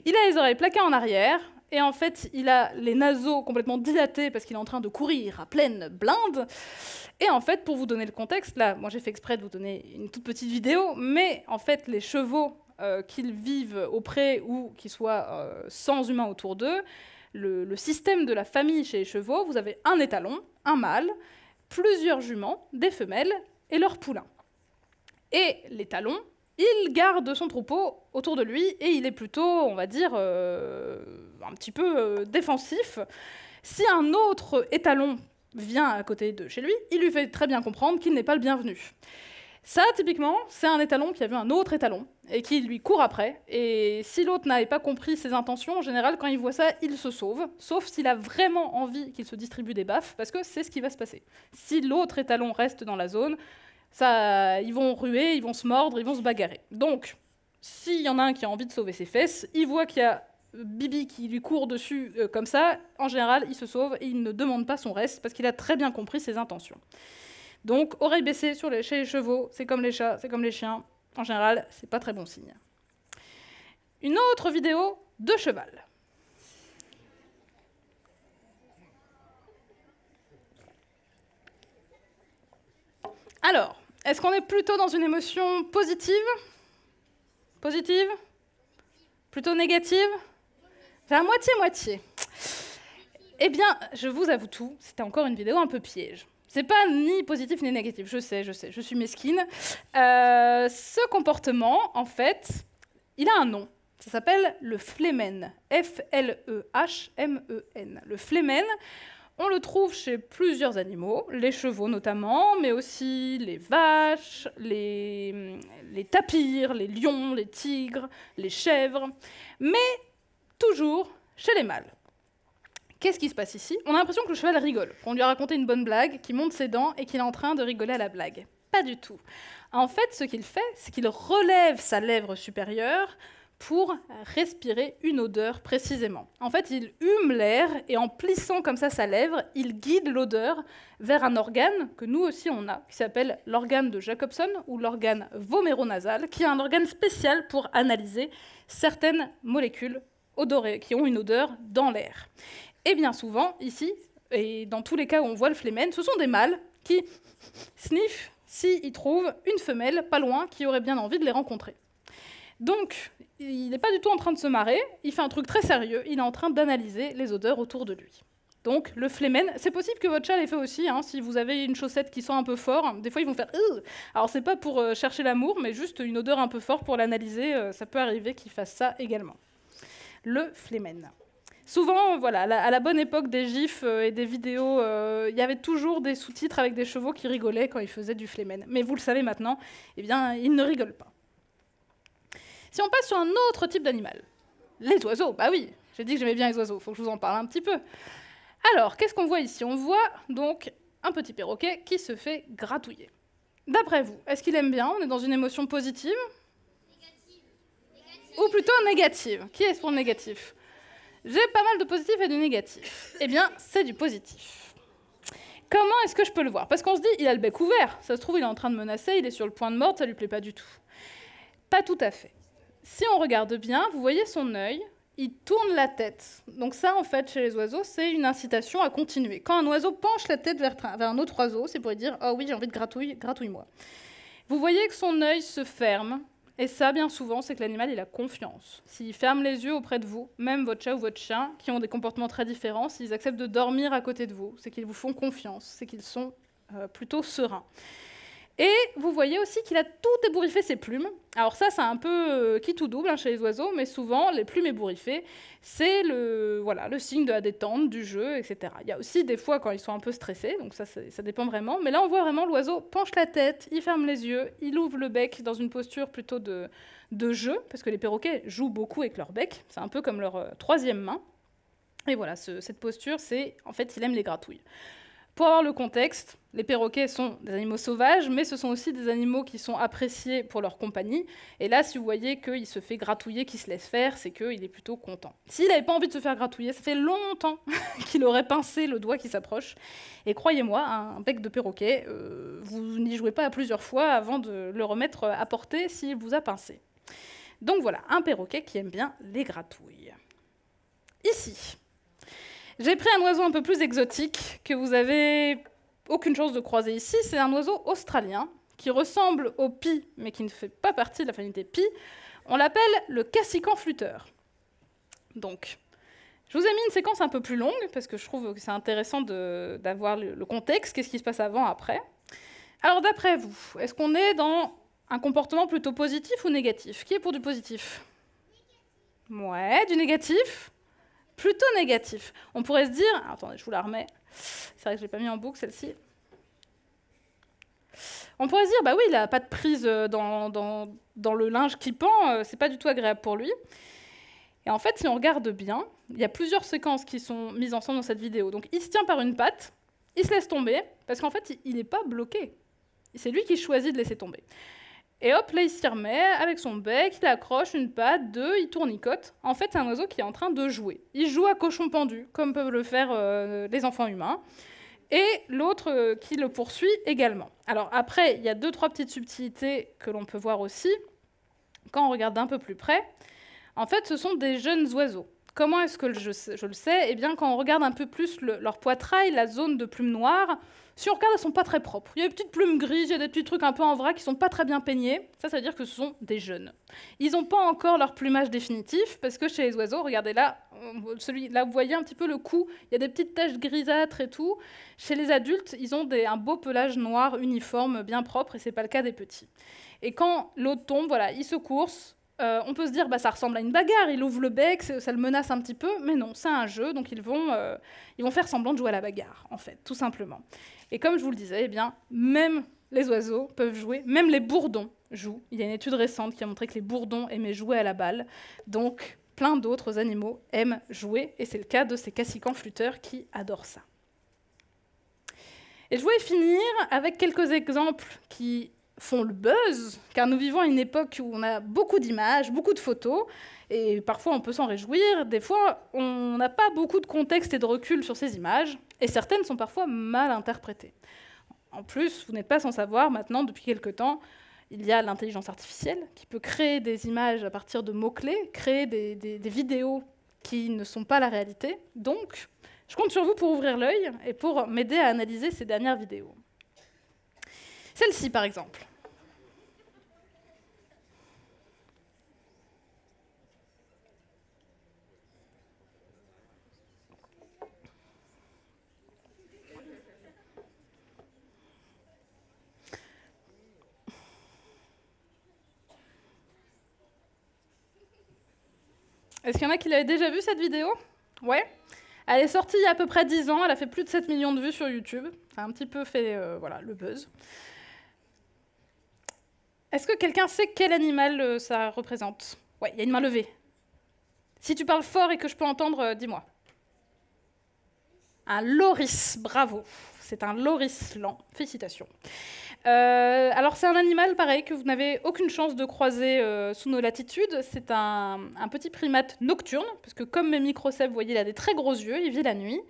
Il a les oreilles plaquées en arrière. Et en fait, il a les naseaux complètement dilatés parce qu'il est en train de courir à pleine blinde. Et en fait, pour vous donner le contexte, là, moi j'ai fait exprès de vous donner une toute petite vidéo, mais en fait, les chevaux, qu'ils vivent auprès ou qu'ils soient sans humains autour d'eux, le système de la famille chez les chevaux, vous avez un étalon, un mâle, plusieurs juments, des femelles et leurs poulains. Et l'étalon, il garde son troupeau autour de lui et il est plutôt, on va dire, un petit peu défensif. Si un autre étalon vient à côté de chez lui, il lui fait très bien comprendre qu'il n'est pas le bienvenu. Ça, typiquement, c'est un étalon qui a vu un autre étalon et qui lui court après. Et si l'autre n'avait pas compris ses intentions, en général, quand il voit ça, il se sauve, sauf s'il a vraiment envie qu'il se distribue des baffes, parce que c'est ce qui va se passer. Si l'autre étalon reste dans la zone, ils vont ruer, ils vont se mordre, ils vont se bagarrer. Donc, s'il y en a un qui a envie de sauver ses fesses, il voit qu'il y a Bibi qui lui court dessus comme ça, en général, il se sauve et il ne demande pas son reste parce qu'il a très bien compris ses intentions. Donc, oreilles baissées chez les chevaux, c'est comme les chats, c'est comme les chiens. En général, c'est pas très bon signe. Une autre vidéo de cheval. Alors, est-ce qu'on est plutôt dans une émotion positive? Positive? Plutôt négative? C'est à moitié-moitié. Eh bien, je vous avoue tout, c'était encore une vidéo un peu piège. C'est pas ni positif ni négatif, je sais, je suis mesquine. Ce comportement, en fait, il a un nom. Ça s'appelle le flehmen. F-L-E-H-M-E-N. Le flehmen, on le trouve chez plusieurs animaux, les chevaux notamment, mais aussi les vaches, les tapirs, les lions, les tigres, les chèvres, mais toujours chez les mâles. Qu'est-ce qui se passe ici? On a l'impression que le cheval rigole, qu'on lui a raconté une bonne blague, qu'il monte ses dents et qu'il est en train de rigoler à la blague. Pas du tout. En fait, ce qu'il fait, c'est qu'il relève sa lèvre supérieure pour respirer une odeur précisément. En fait, il hume l'air et en plissant comme ça sa lèvre, il guide l'odeur vers un organe que nous aussi on a, qui s'appelle l'organe de Jacobson ou l'organe voméronasal, qui est un organe spécial pour analyser certaines molécules odorées, qui ont une odeur dans l'air. Et bien souvent, ici, et dans tous les cas où on voit le flehmen, ce sont des mâles qui sniffent s'ils trouvent une femelle pas loin qui aurait bien envie de les rencontrer. Donc, il n'est pas du tout en train de se marrer, il fait un truc très sérieux, il est en train d'analyser les odeurs autour de lui. Donc, le flehmen, c'est possible que votre chat l'ait fait aussi, hein, si vous avez une chaussette qui sent un peu fort, des fois ils vont faire « Alors, c'est pas pour chercher l'amour, mais juste une odeur un peu forte pour l'analyser, ça peut arriver qu'il fasse ça également. Le flehmen. Souvent, voilà, à la bonne époque des gifs et des vidéos, il y avait toujours des sous-titres avec des chevaux qui rigolaient quand ils faisaient du flehmen. Mais vous le savez maintenant, eh bien, ils ne rigolent pas. Si on passe sur un autre type d'animal, les oiseaux, bah oui, j'ai dit que j'aimais bien les oiseaux, il faut que je vous en parle un petit peu. Alors, qu'est-ce qu'on voit ici? On voit donc un petit perroquet qui se fait gratouiller. D'après vous, est-ce qu'il aime bien? On est dans une émotion positive? Négative. Ou plutôt négative? Qui est pour le négatif? J'ai pas mal de positif et de négatif. Eh bien, c'est du positif. Comment est-ce que je peux le voir? Parce qu'on se dit, il a le bec ouvert. Ça se trouve, il est en train de menacer, il est sur le point de mordre, ça lui plaît pas du tout. Pas tout à fait. Si on regarde bien, vous voyez son œil, il tourne la tête. Donc ça, en fait, chez les oiseaux, c'est une incitation à continuer. Quand un oiseau penche la tête vers un autre oiseau, c'est pour lui dire « Oh oui, j'ai envie de gratouille-moi ». Vous voyez que son œil se ferme, et ça, bien souvent, c'est que l'animal, il a confiance. S'il ferme les yeux auprès de vous, même votre chat ou votre chien, qui ont des comportements très différents, s'ils acceptent de dormir à côté de vous, c'est qu'ils vous font confiance, c'est qu'ils sont plutôt sereins. Et vous voyez aussi qu'il a tout ébouriffé ses plumes. Alors ça, c'est un peu qui tout double chez les oiseaux, mais souvent, les plumes ébouriffées, c'est le signe de la détente, du jeu, etc. Il y a aussi des fois quand ils sont un peu stressés, donc ça dépend vraiment. Mais là, on voit vraiment l'oiseau penche la tête, il ferme les yeux, il ouvre le bec dans une posture plutôt de jeu, parce que les perroquets jouent beaucoup avec leur bec. C'est un peu comme leur troisième main. Et voilà, cette posture, c'est en fait, il aime les gratouilles. Pour avoir le contexte, les perroquets sont des animaux sauvages, mais ce sont aussi des animaux qui sont appréciés pour leur compagnie. Et là, si vous voyez qu'il se fait gratouiller, qu'il se laisse faire, c'est qu'il est plutôt content. S'il n'avait pas envie de se faire gratouiller, ça fait longtemps qu'il aurait pincé le doigt qui s'approche. Et croyez-moi, un bec de perroquet, vous n'y jouez pas à plusieurs fois avant de le remettre à portée s'il vous a pincé. Donc voilà, un perroquet qui aime bien les gratouilles. Ici, j'ai pris un oiseau un peu plus exotique que vous avez aucune chance de croiser ici. C'est un oiseau australien qui ressemble au pie, mais qui ne fait pas partie de la famille des pies. On l'appelle le cassican flûteur. Donc, je vous ai mis une séquence un peu plus longue, parce que je trouve que c'est intéressant d'avoir le contexte, qu'est-ce qui se passe avant, après. Alors, d'après vous, est-ce qu'on est dans un comportement plutôt positif ou négatif? Qui est pour du positif? Ouais, du négatif? Plutôt négatif. On pourrait se dire... Attendez, je vous la remets. C'est vrai que je ne l'ai pas mis en boucle, celle-ci. On pourrait se dire, bah oui, il n'a pas de prise dans le linge qui pend, c'est pas du tout agréable pour lui. Et en fait, si on regarde bien, il y a plusieurs séquences qui sont mises ensemble dans cette vidéo. Donc, il se tient par une patte, il se laisse tomber, parce qu'en fait, il n'est pas bloqué. C'est lui qui choisit de laisser tomber. Et hop, là, il s'y remet avec son bec, il accroche une patte, deux, il tournicote. En fait, c'est un oiseau qui est en train de jouer. Il joue à cochon pendu, comme peuvent le faire les enfants humains. Et l'autre qui le poursuit également. Alors après, il y a 2-3 petites subtilités que l'on peut voir aussi. Quand on regarde d'un peu plus près, en fait, ce sont des jeunes oiseaux. Comment est-ce que je le sais? Eh bien, quand on regarde un peu plus leur poitrail, la zone de plumes noires, si on regarde, elles ne sont pas très propres. Il y a des petites plumes grises, il y a des petits trucs un peu en vrac qui ne sont pas très bien peignés. Ça veut dire que ce sont des jeunes. Ils n'ont pas encore leur plumage définitif, parce que chez les oiseaux, regardez là, là vous voyez un petit peu le cou, il y a des petites taches grisâtres et tout. Chez les adultes, ils ont un beau pelage noir uniforme, bien propre, et ce n'est pas le cas des petits. Et quand l'eau tombe, voilà, ils se coursent. On peut se dire, bah, ça ressemble à une bagarre, il ouvre le bec, ça le menace un petit peu, mais non, c'est un jeu, donc ils vont faire semblant de jouer à la bagarre, en fait, tout simplement. Et comme je vous le disais, eh bien, même les oiseaux peuvent jouer, même les bourdons jouent. Il y a une étude récente qui a montré que les bourdons aimaient jouer à la balle, donc plein d'autres animaux aiment jouer, et c'est le cas de ces cassicans flûteurs qui adorent ça. Et je voulais finir avec quelques exemples qui font le buzz, car nous vivons à une époque où on a beaucoup d'images, beaucoup de photos, et parfois on peut s'en réjouir, des fois on n'a pas beaucoup de contexte et de recul sur ces images, et certaines sont parfois mal interprétées. En plus, vous n'êtes pas sans savoir, maintenant, depuis quelque temps, il y a l'intelligence artificielle qui peut créer des images à partir de mots-clés, créer des vidéos qui ne sont pas la réalité, donc je compte sur vous pour ouvrir l'œil et pour m'aider à analyser ces dernières vidéos. Celle-ci, par exemple. Est-ce qu'il y en a qui l'avaient déjà vu, cette vidéo? Ouais. Elle est sortie il y a à peu près 10 ans, elle a fait plus de 7 millions de vues sur YouTube. Ça a un petit peu fait voilà, le buzz. Est-ce que quelqu'un sait quel animal ça représente? Ouais, il y a une main levée. Si tu parles fort et que je peux entendre, dis-moi. Un loris, bravo. C'est un loris lent, félicitations. Alors c'est un animal, pareil, que vous n'avez aucune chance de croiser sous nos latitudes. C'est un petit primate nocturne, parce que comme mes microcèpes, vous voyez, il a des très gros yeux, il vit la nuit.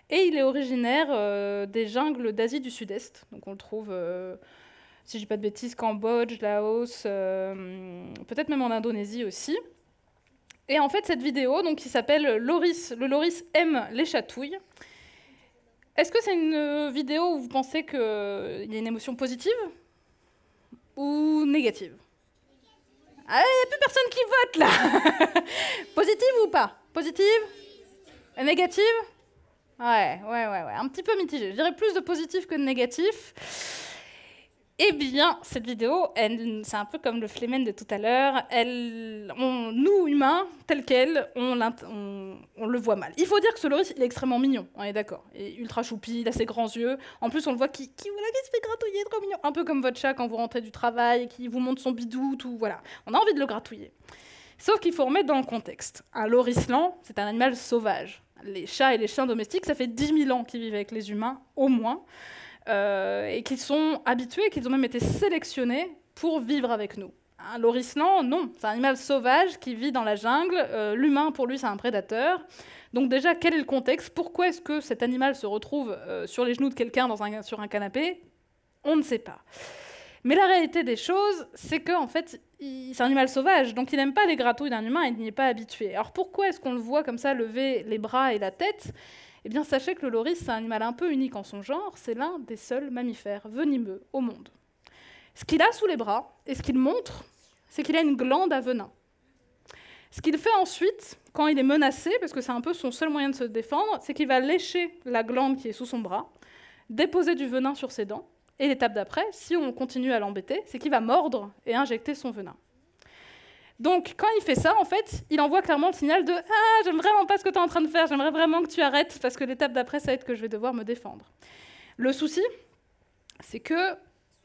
Et il est originaire des jungles d'Asie du Sud-Est. Donc on le trouve... si je dis pas de bêtises, Cambodge, Laos, peut-être même en Indonésie aussi. Et en fait, cette vidéo, donc, qui s'appelle « Le loris aime les chatouilles », est-ce que c'est une vidéo où vous pensez qu'il y a une émotion positive? ou négative? Ah, il n'y a plus personne qui vote là. Positive ou pas? Positive? Et négative? Ouais, un petit peu mitigé. Je dirais plus de positif que de négatif. Eh bien, cette vidéo, c'est un peu comme le Flemen de tout à l'heure. Nous, humains, tels quels, on le voit mal. Il faut dire que ce loris, il est extrêmement mignon, on est d'accord. Il est ultra choupi, il a ses grands yeux. En plus, on le voit qui se fait gratouiller, trop mignon. Un peu comme votre chat quand vous rentrez du travail, qui vous montre son bidou, tout, voilà. On a envie de le gratouiller. Sauf qu'il faut remettre dans le contexte. Un loris lent, c'est un animal sauvage. Les chats et les chiens domestiques, ça fait 10 000 ans qu'ils vivent avec les humains, au moins. Et qu'ils sont habitués, qu'ils ont même été sélectionnés pour vivre avec nous. Un loris lent, non, c'est un animal sauvage qui vit dans la jungle. L'humain, pour lui, c'est un prédateur. Donc déjà, quel est le contexte? Pourquoi est-ce que cet animal se retrouve sur les genoux de quelqu'un sur un canapé? On ne sait pas. Mais la réalité des choses, c'est qu'en fait, c'est un animal sauvage, donc il n'aime pas les gratouilles d'un humain, il n'y est pas habitué. Alors pourquoi est-ce qu'on le voit comme ça lever les bras et la tête? Eh bien, sachez que le loris, c'est un animal un peu unique en son genre, c'est l'un des seuls mammifères venimeux au monde. Ce qu'il a sous les bras, et ce qu'il montre, c'est qu'il a une glande à venin. Ce qu'il fait ensuite, quand il est menacé, parce que c'est un peu son seul moyen de se défendre, c'est qu'il va lécher la glande qui est sous son bras, déposer du venin sur ses dents, et l'étape d'après, si on continue à l'embêter, c'est qu'il va mordre et injecter son venin. Donc, quand il fait ça, en fait, il envoie clairement le signal de « Ah, j'aime vraiment pas ce que tu es en train de faire, j'aimerais vraiment que tu arrêtes, parce que l'étape d'après, ça va être que je vais devoir me défendre. » Le souci, c'est que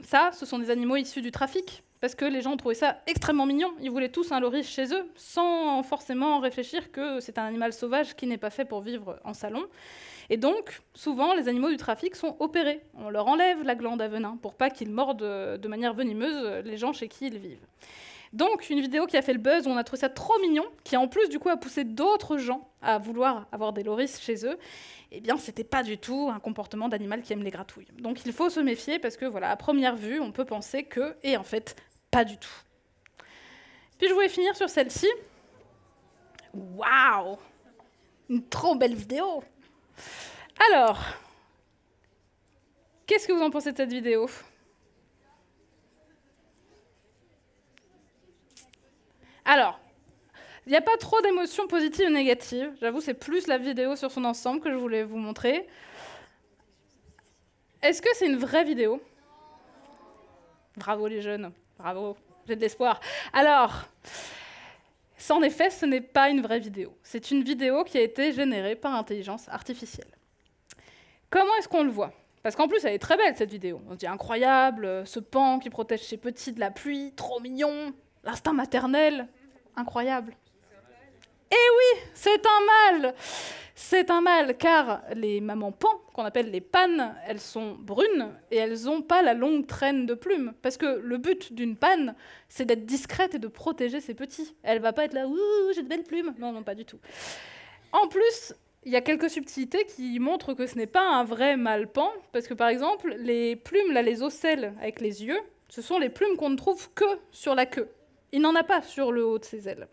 ça, ce sont des animaux issus du trafic, parce que les gens trouvaient ça extrêmement mignon. Ils voulaient tous un loris chez eux, sans forcément réfléchir que c'est un animal sauvage qui n'est pas fait pour vivre en salon. Et donc, souvent, les animaux du trafic sont opérés. On leur enlève la glande à venin pour pas qu'ils mordent de manière venimeuse les gens chez qui ils vivent. Donc, une vidéo qui a fait le buzz, où on a trouvé ça trop mignon, qui en plus, du coup, a poussé d'autres gens à vouloir avoir des loris chez eux, eh bien, c'était pas du tout un comportement d'animal qui aime les gratouilles. Donc, il faut se méfier, parce que, voilà, à première vue, on peut penser que, et en fait, pas du tout. Puis, je voulais finir sur celle-ci. Waouh! Une trop belle vidéo! Alors, qu'est-ce que vous en pensez de cette vidéo? Alors, il n'y a pas trop d'émotions positives et négatives. J'avoue, c'est plus la vidéo sur son ensemble que je voulais vous montrer. Est-ce que c'est une vraie vidéo? Bravo les jeunes, bravo, j'ai de l'espoir. Alors, en effet, ce n'est pas une vraie vidéo. C'est une vidéo qui a été générée par intelligence artificielle. Comment est-ce qu'on le voit? Parce qu'en plus, elle est très belle, cette vidéo. On se dit incroyable, ce pan qui protège ses petits de la pluie, trop mignon, l'instinct maternel, incroyable. Eh oui, c'est un mal! C'est un mal, car les mamans pans, qu'on appelle les pannes, elles sont brunes et elles n'ont pas la longue traîne de plumes. Parce que le but d'une panne, c'est d'être discrète et de protéger ses petits. Elle va pas être là, ouh, j'ai de belles plumes. Non, non, pas du tout. En plus, il y a quelques subtilités qui montrent que ce n'est pas un vrai mâle pan, parce que par exemple, les plumes, là, les ocelles avec les yeux, ce sont les plumes qu'on ne trouve que sur la queue. Il n'en a pas sur le haut de ses ailes.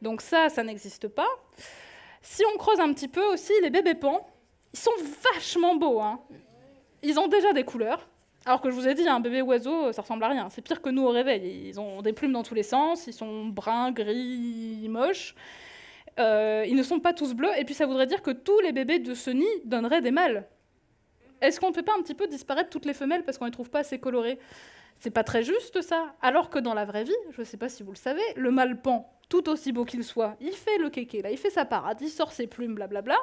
Donc ça n'existe pas. Si on creuse un petit peu aussi, les bébés pans, ils sont vachement beaux, hein. Ils ont déjà des couleurs. Alors que je vous ai dit, un bébé oiseau, ça ressemble à rien. C'est pire que nous au réveil. Ils ont des plumes dans tous les sens, ils sont bruns, gris, moches. Ils ne sont pas tous bleus, et puis ça voudrait dire que tous les bébés de ce nid donneraient des mâles. Est-ce qu'on ne fait pas un petit peu disparaître toutes les femelles parce qu'on ne les trouve pas assez colorées? C'est pas très juste, ça. Alors que dans la vraie vie, je ne sais pas si vous le savez, le mâle pan, tout aussi beau qu'il soit, il fait le kéké, là, il fait sa parade, il sort ses plumes, blablabla,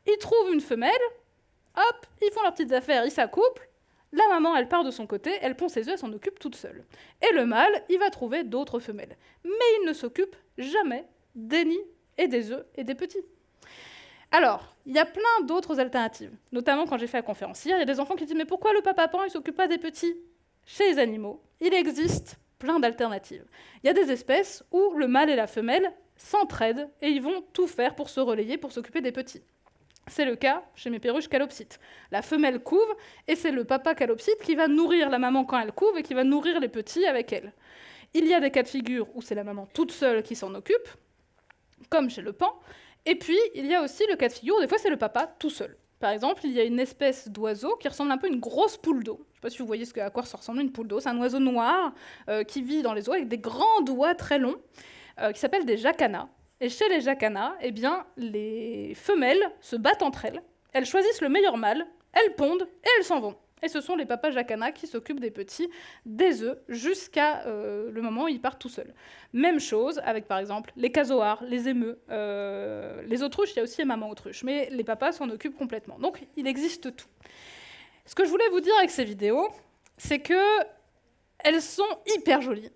il trouve une femelle, hop, ils font leurs petites affaires, ils s'accouplent, la maman, elle part de son côté, elle pond ses œufs, elle s'en occupe toute seule. Et le mâle, il va trouver d'autres femelles. Mais il ne s'occupe jamais des nids et des œufs et des petits. Alors, il y a plein d'autres alternatives, notamment quand j'ai fait la conférence hier, il y a des enfants qui disent « Mais pourquoi le papa pan, il ne s'occupe pas des petits ?» Chez les animaux, il existe plein d'alternatives. Il y a des espèces où le mâle et la femelle s'entraident et ils vont tout faire pour se relayer, pour s'occuper des petits. C'est le cas chez mes perruches calopsites. La femelle couve et c'est le papa calopsite qui va nourrir la maman quand elle couve et qui va nourrir les petits avec elle. Il y a des cas de figure où c'est la maman toute seule qui s'en occupe, comme chez le pan. Et puis, il y a aussi le cas de figure où des fois c'est le papa tout seul. Par exemple, il y a une espèce d'oiseau qui ressemble un peu à une grosse poule d'eau. sais pas si vous voyez à quoi ça ressemble une poule d'eau. C'est un oiseau noir qui vit dans les eaux avec des grands doigts très longs, qui s'appellent des jacanas. Et chez les jacanas, eh bien, les femelles se battent entre elles. Elles choisissent le meilleur mâle, elles pondent et elles s'en vont. Et ce sont les papas jacanas qui s'occupent des petits, des œufs, jusqu'à le moment où ils partent tout seuls. Même chose avec, par exemple, les casoars, les émeus, les autruches, il y a aussi les mamans autruches, mais les papas s'en occupent complètement. Donc, il existe tout. Ce que je voulais vous dire avec ces vidéos, c'est qu'elles sont hyper jolies,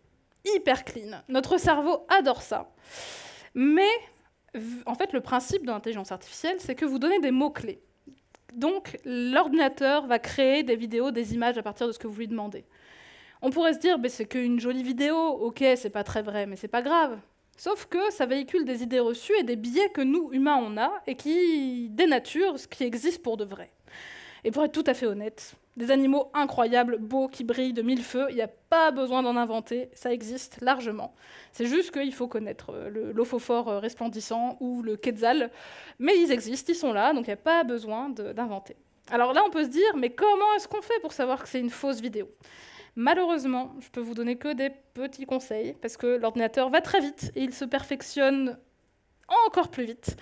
hyper clean. Notre cerveau adore ça. Mais, en fait, le principe de l'intelligence artificielle, c'est que vous donnez des mots-clés. Donc, l'ordinateur va créer des vidéos, des images à partir de ce que vous lui demandez. On pourrait se dire, c'est qu'une jolie vidéo, ok, c'est pas très vrai, mais c'est pas grave. Sauf que ça véhicule des idées reçues et des biais que nous, humains, on a, et qui dénaturent ce qui existe pour de vrai. Et pour être tout à fait honnête, des animaux incroyables, beaux, qui brillent de mille feux, il n'y a pas besoin d'en inventer, ça existe largement. C'est juste qu'il faut connaître l'ophophore resplendissant ou le quetzal, mais ils existent, ils sont là, donc il n'y a pas besoin d'inventer. Alors là, on peut se dire, mais comment est-ce qu'on fait pour savoir que c'est une fausse vidéo ? Malheureusement, je peux vous donner que des petits conseils, parce que l'ordinateur va très vite et il se perfectionne encore plus vite.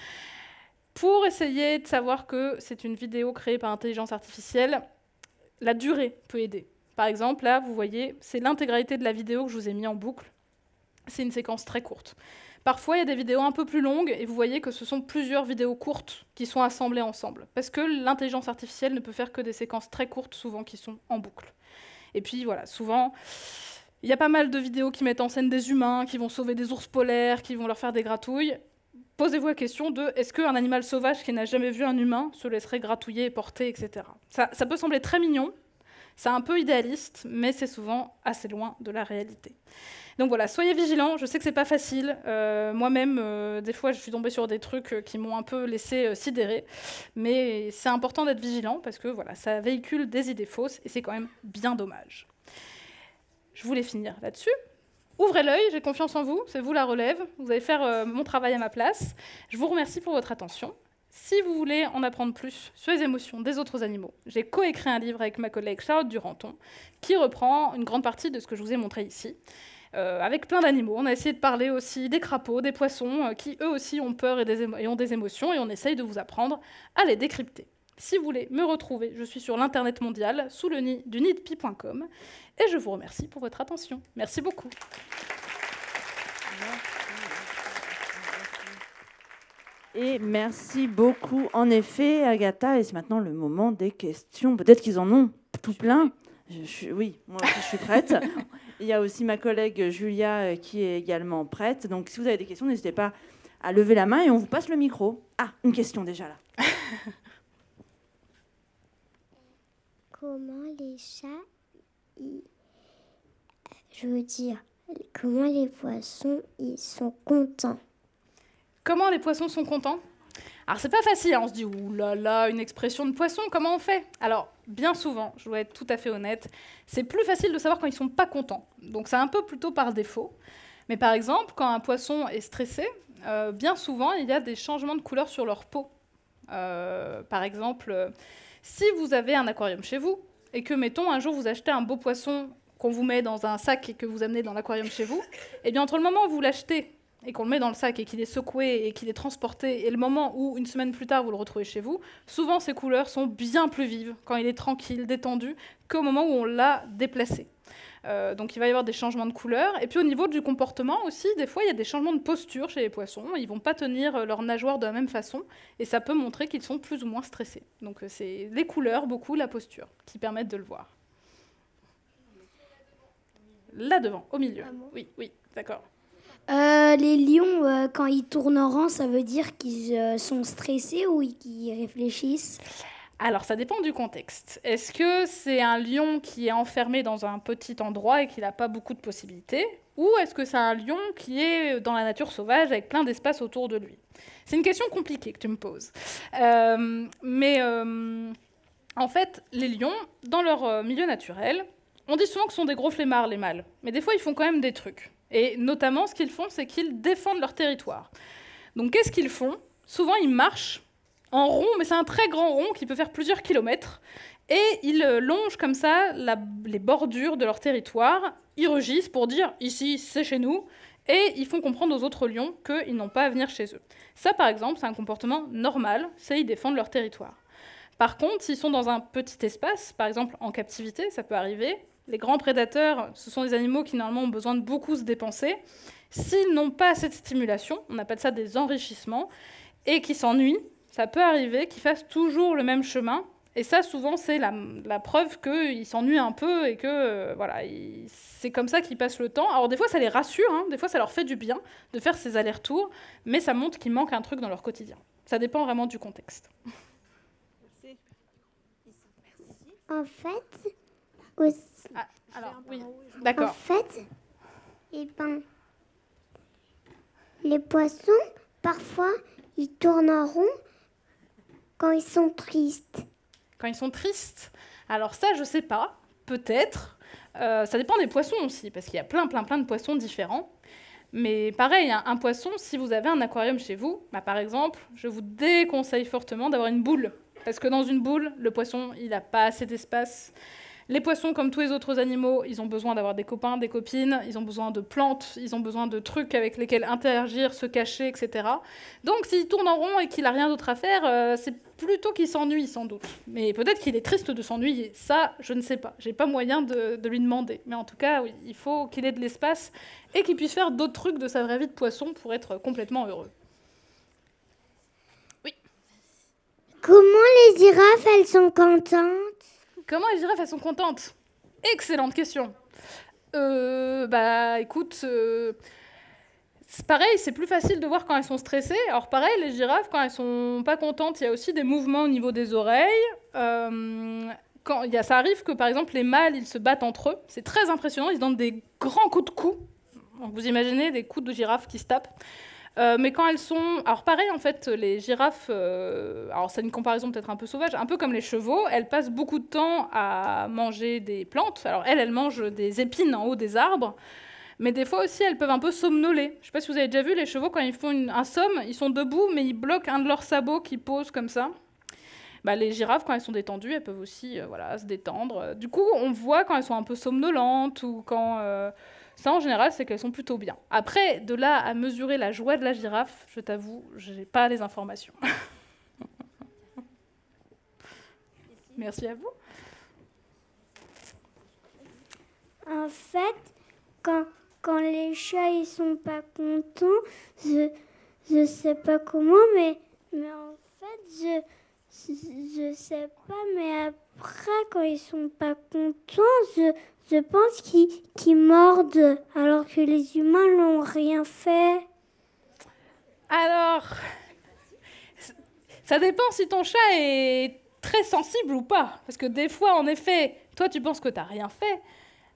Pour essayer de savoir que c'est une vidéo créée par intelligence artificielle, la durée peut aider. Par exemple, là, vous voyez, c'est l'intégralité de la vidéo que je vous ai mis en boucle. C'est une séquence très courte. Parfois, il y a des vidéos un peu plus longues, et vous voyez que ce sont plusieurs vidéos courtes qui sont assemblées ensemble. Parce que l'intelligence artificielle ne peut faire que des séquences très courtes, souvent qui sont en boucle. Et puis, voilà, souvent, il y a pas mal de vidéos qui mettent en scène des humains, qui vont sauver des ours polaires, qui vont leur faire des gratouilles. Posez-vous la question de est-ce qu'un animal sauvage qui n'a jamais vu un humain se laisserait gratouiller et porter, etc. Ça peut sembler très mignon, c'est un peu idéaliste, mais c'est souvent assez loin de la réalité. Donc voilà, soyez vigilants, je sais que c'est pas facile. Moi-même, des fois, je suis tombée sur des trucs qui m'ont un peu laissé sidérer, mais c'est important d'être vigilant parce que voilà, ça véhicule des idées fausses et c'est quand même bien dommage. Je voulais finir là-dessus. Ouvrez l'œil, j'ai confiance en vous, c'est vous la relève, vous allez faire mon travail à ma place. Je vous remercie pour votre attention. Si vous voulez en apprendre plus sur les émotions des autres animaux, j'ai coécrit un livre avec ma collègue Charlotte Duranton qui reprend une grande partie de ce que je vous ai montré ici, avec plein d'animaux. On a essayé de parler aussi des crapauds, des poissons, qui eux aussi ont peur et ont des émotions, et on essaye de vous apprendre à les décrypter. Si vous voulez me retrouver, je suis sur l'internet mondial, sous le nid du nidpi.com, et je vous remercie pour votre attention. Merci beaucoup. Et merci beaucoup, en effet, Agatha. Et c'est maintenant le moment des questions. Peut-être qu'ils en ont tout plein. Oui, moi aussi, je suis prête. Il y a aussi ma collègue Julia qui est également prête. Donc, si vous avez des questions, n'hésitez pas à lever la main et on vous passe le micro. Ah, une question déjà là. Comment les chats, comment les poissons, ils sont contents? Comment les poissons sont contents? Alors, c'est pas facile, hein. On se dit, ouh là là, une expression de poisson, comment on fait? Alors, bien souvent, je dois être tout à fait honnête, c'est plus facile de savoir quand ils sont pas contents. Donc, c'est un peu plutôt par défaut. Mais par exemple, quand un poisson est stressé, bien souvent, il y a des changements de couleur sur leur peau. Par exemple, si vous avez un aquarium chez vous, et que, mettons, un jour, vous achetez un beau poisson qu'on vous met dans un sac et que vous amenez dans l'aquarium chez vous, eh bien, entre le moment où vous l'achetez et qu'on le met dans le sac et qu'il est secoué et qu'il est transporté, et le moment où, une semaine plus tard, vous le retrouvez chez vous, souvent, ces couleurs sont bien plus vives quand il est tranquille, détendu, qu'au moment où on l'a déplacé. Donc, il va y avoir des changements de couleur. Et puis, au niveau du comportement aussi, des fois, il y a des changements de posture chez les poissons. Ils ne vont pas tenir leurs nageoires de la même façon, et ça peut montrer qu'ils sont plus ou moins stressés. Donc, c'est les couleurs, beaucoup, la posture, qui permettent de le voir. Là devant, au milieu. Ah bon? Oui, oui, d'accord. Les lions, quand ils tournent en rang, ça veut dire qu'ils sont stressés ou qu'ils réfléchissent? Alors, ça dépend du contexte. Est-ce que c'est un lion qui est enfermé dans un petit endroit et qui n'a pas beaucoup de possibilités? Ou est-ce que c'est un lion qui est dans la nature sauvage avec plein d'espace autour de lui? C'est une question compliquée que tu me poses. En fait, les lions, dans leur milieu naturel, on dit souvent que ce sont des gros flemmards, les mâles. Mais des fois, ils font quand même des trucs. Et notamment, ce qu'ils font, c'est qu'ils défendent leur territoire. Donc, qu'est-ce qu'ils font? Souvent, ils marchent en rond, mais c'est un très grand rond qui peut faire plusieurs kilomètres. Et ils longent comme ça les bordures de leur territoire. Ils rugissent pour dire « ici, c'est chez nous ». Et ils font comprendre aux autres lions qu'ils n'ont pas à venir chez eux. Ça, par exemple, c'est un comportement normal, c'est ils défendent leur territoire. Par contre, s'ils sont dans un petit espace, par exemple en captivité, ça peut arriver, les grands prédateurs, ce sont des animaux qui normalement ont besoin de beaucoup se dépenser. S'ils n'ont pas cette stimulation, on appelle ça des enrichissements, et qui s'ennuient, ça peut arriver qu'ils fassent toujours le même chemin. Et ça, souvent, c'est la preuve qu'ils s'ennuient un peu et que voilà, c'est comme ça qu'ils passent le temps. Alors des fois, ça les rassure, hein, des fois, ça leur fait du bien de faire ces allers-retours, mais ça montre qu'il manque un truc dans leur quotidien. Ça dépend vraiment du contexte. En fait, aussi, alors, oui, d'accord. En fait, eh ben, les poissons, parfois, ils tournent en rond quand ils sont tristes. Quand ils sont tristes, alors ça, je sais pas, peut-être. Ça dépend des poissons aussi, parce qu'il y a plein de poissons différents. Mais pareil, un poisson, si vous avez un aquarium chez vous, bah, par exemple, je vous déconseille fortement d'avoir une boule. Parce que dans une boule, le poisson, il n'a pas assez d'espace. Les poissons, comme tous les autres animaux, ils ont besoin d'avoir des copains, des copines, ils ont besoin de plantes, ils ont besoin de trucs avec lesquels interagir, se cacher, etc. Donc s'il tourne en rond et qu'il n'a rien d'autre à faire, c'est plutôt qu'il s'ennuie, sans doute. Mais peut-être qu'il est triste de s'ennuyer. Ça, je ne sais pas. J'ai pas moyen de lui demander. Mais en tout cas, oui, il faut qu'il ait de l'espace et qu'il puisse faire d'autres trucs de sa vraie vie de poisson pour être complètement heureux. Oui. Comment les girafes, elles sont contentes? Comment les girafes, elles sont contentes? Excellente question. Écoute, c'est pareil, c'est plus facile de voir quand elles sont stressées. Alors pareil, les girafes, quand elles sont pas contentes, il y a aussi des mouvements au niveau des oreilles. Ça arrive que, par exemple, les mâles, ils se battent entre eux. C'est très impressionnant, ils se donnent des grands coups de cou. Donc, vous imaginez des coups de girafes qui se tapent. Mais quand elles sont... Alors pareil, en fait, les girafes, alors c'est une comparaison peut-être un peu sauvage, un peu comme les chevaux, elles passent beaucoup de temps à manger des plantes. Alors elles mangent des épines en haut des arbres, mais des fois aussi, elles peuvent un peu somnoler. Je ne sais pas si vous avez déjà vu les chevaux, quand ils font un somme, ils sont debout, mais ils bloquent un de leurs sabots qui pose comme ça. Bah, les girafes, quand elles sont détendues, elles peuvent aussi se détendre. Du coup, on voit quand elles sont un peu somnolentes ou quand... Ça, en général, c'est qu'elles sont plutôt bien. Après, de là à mesurer la joie de la girafe, je t'avoue, je n'ai pas les informations. Merci à vous. En fait, quand les chats ils sont pas contents, je sais pas comment, mais en fait, je sais pas, mais après, quand ils sont pas contents, je pense qu'ils mordent, alors que les humains n'ont rien fait. Alors, ça dépend si ton chat est très sensible ou pas. Parce que des fois, en effet, toi, tu penses que tu n'as rien fait,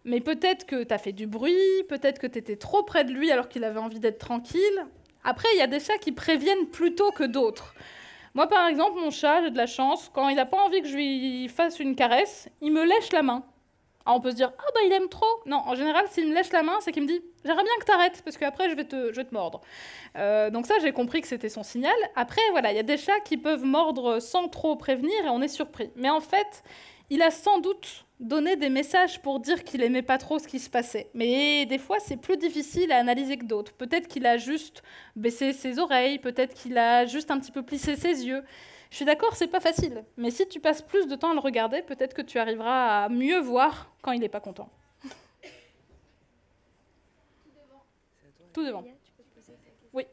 mais peut-être que tu as fait du bruit, peut-être que tu étais trop près de lui alors qu'il avait envie d'être tranquille. Après, il y a des chats qui préviennent plus tôt que d'autres. Moi, par exemple, mon chat, j'ai de la chance, quand il n'a pas envie que je lui fasse une caresse, il me lèche la main. Alors on peut se dire « Ah, il aime trop !» Non, en général, s'il me lèche la main, c'est qu'il me dit « J'aimerais bien que tu arrêtes, parce qu'après, je vais te mordre. » Donc ça, j'ai compris que c'était son signal. Après, voilà, il y a des chats qui peuvent mordre sans trop prévenir, et on est surpris. Mais en fait, il a sans doute donné des messages pour dire qu'il aimait pas trop ce qui se passait. Mais des fois, c'est plus difficile à analyser que d'autres. Peut-être qu'il a juste baissé ses oreilles, peut-être qu'il a juste un petit peu plissé ses yeux. Je suis d'accord, c'est pas facile. Mais si tu passes plus de temps à le regarder, peut-être que tu arriveras à mieux voir quand il n'est pas content. Tout devant. Oui.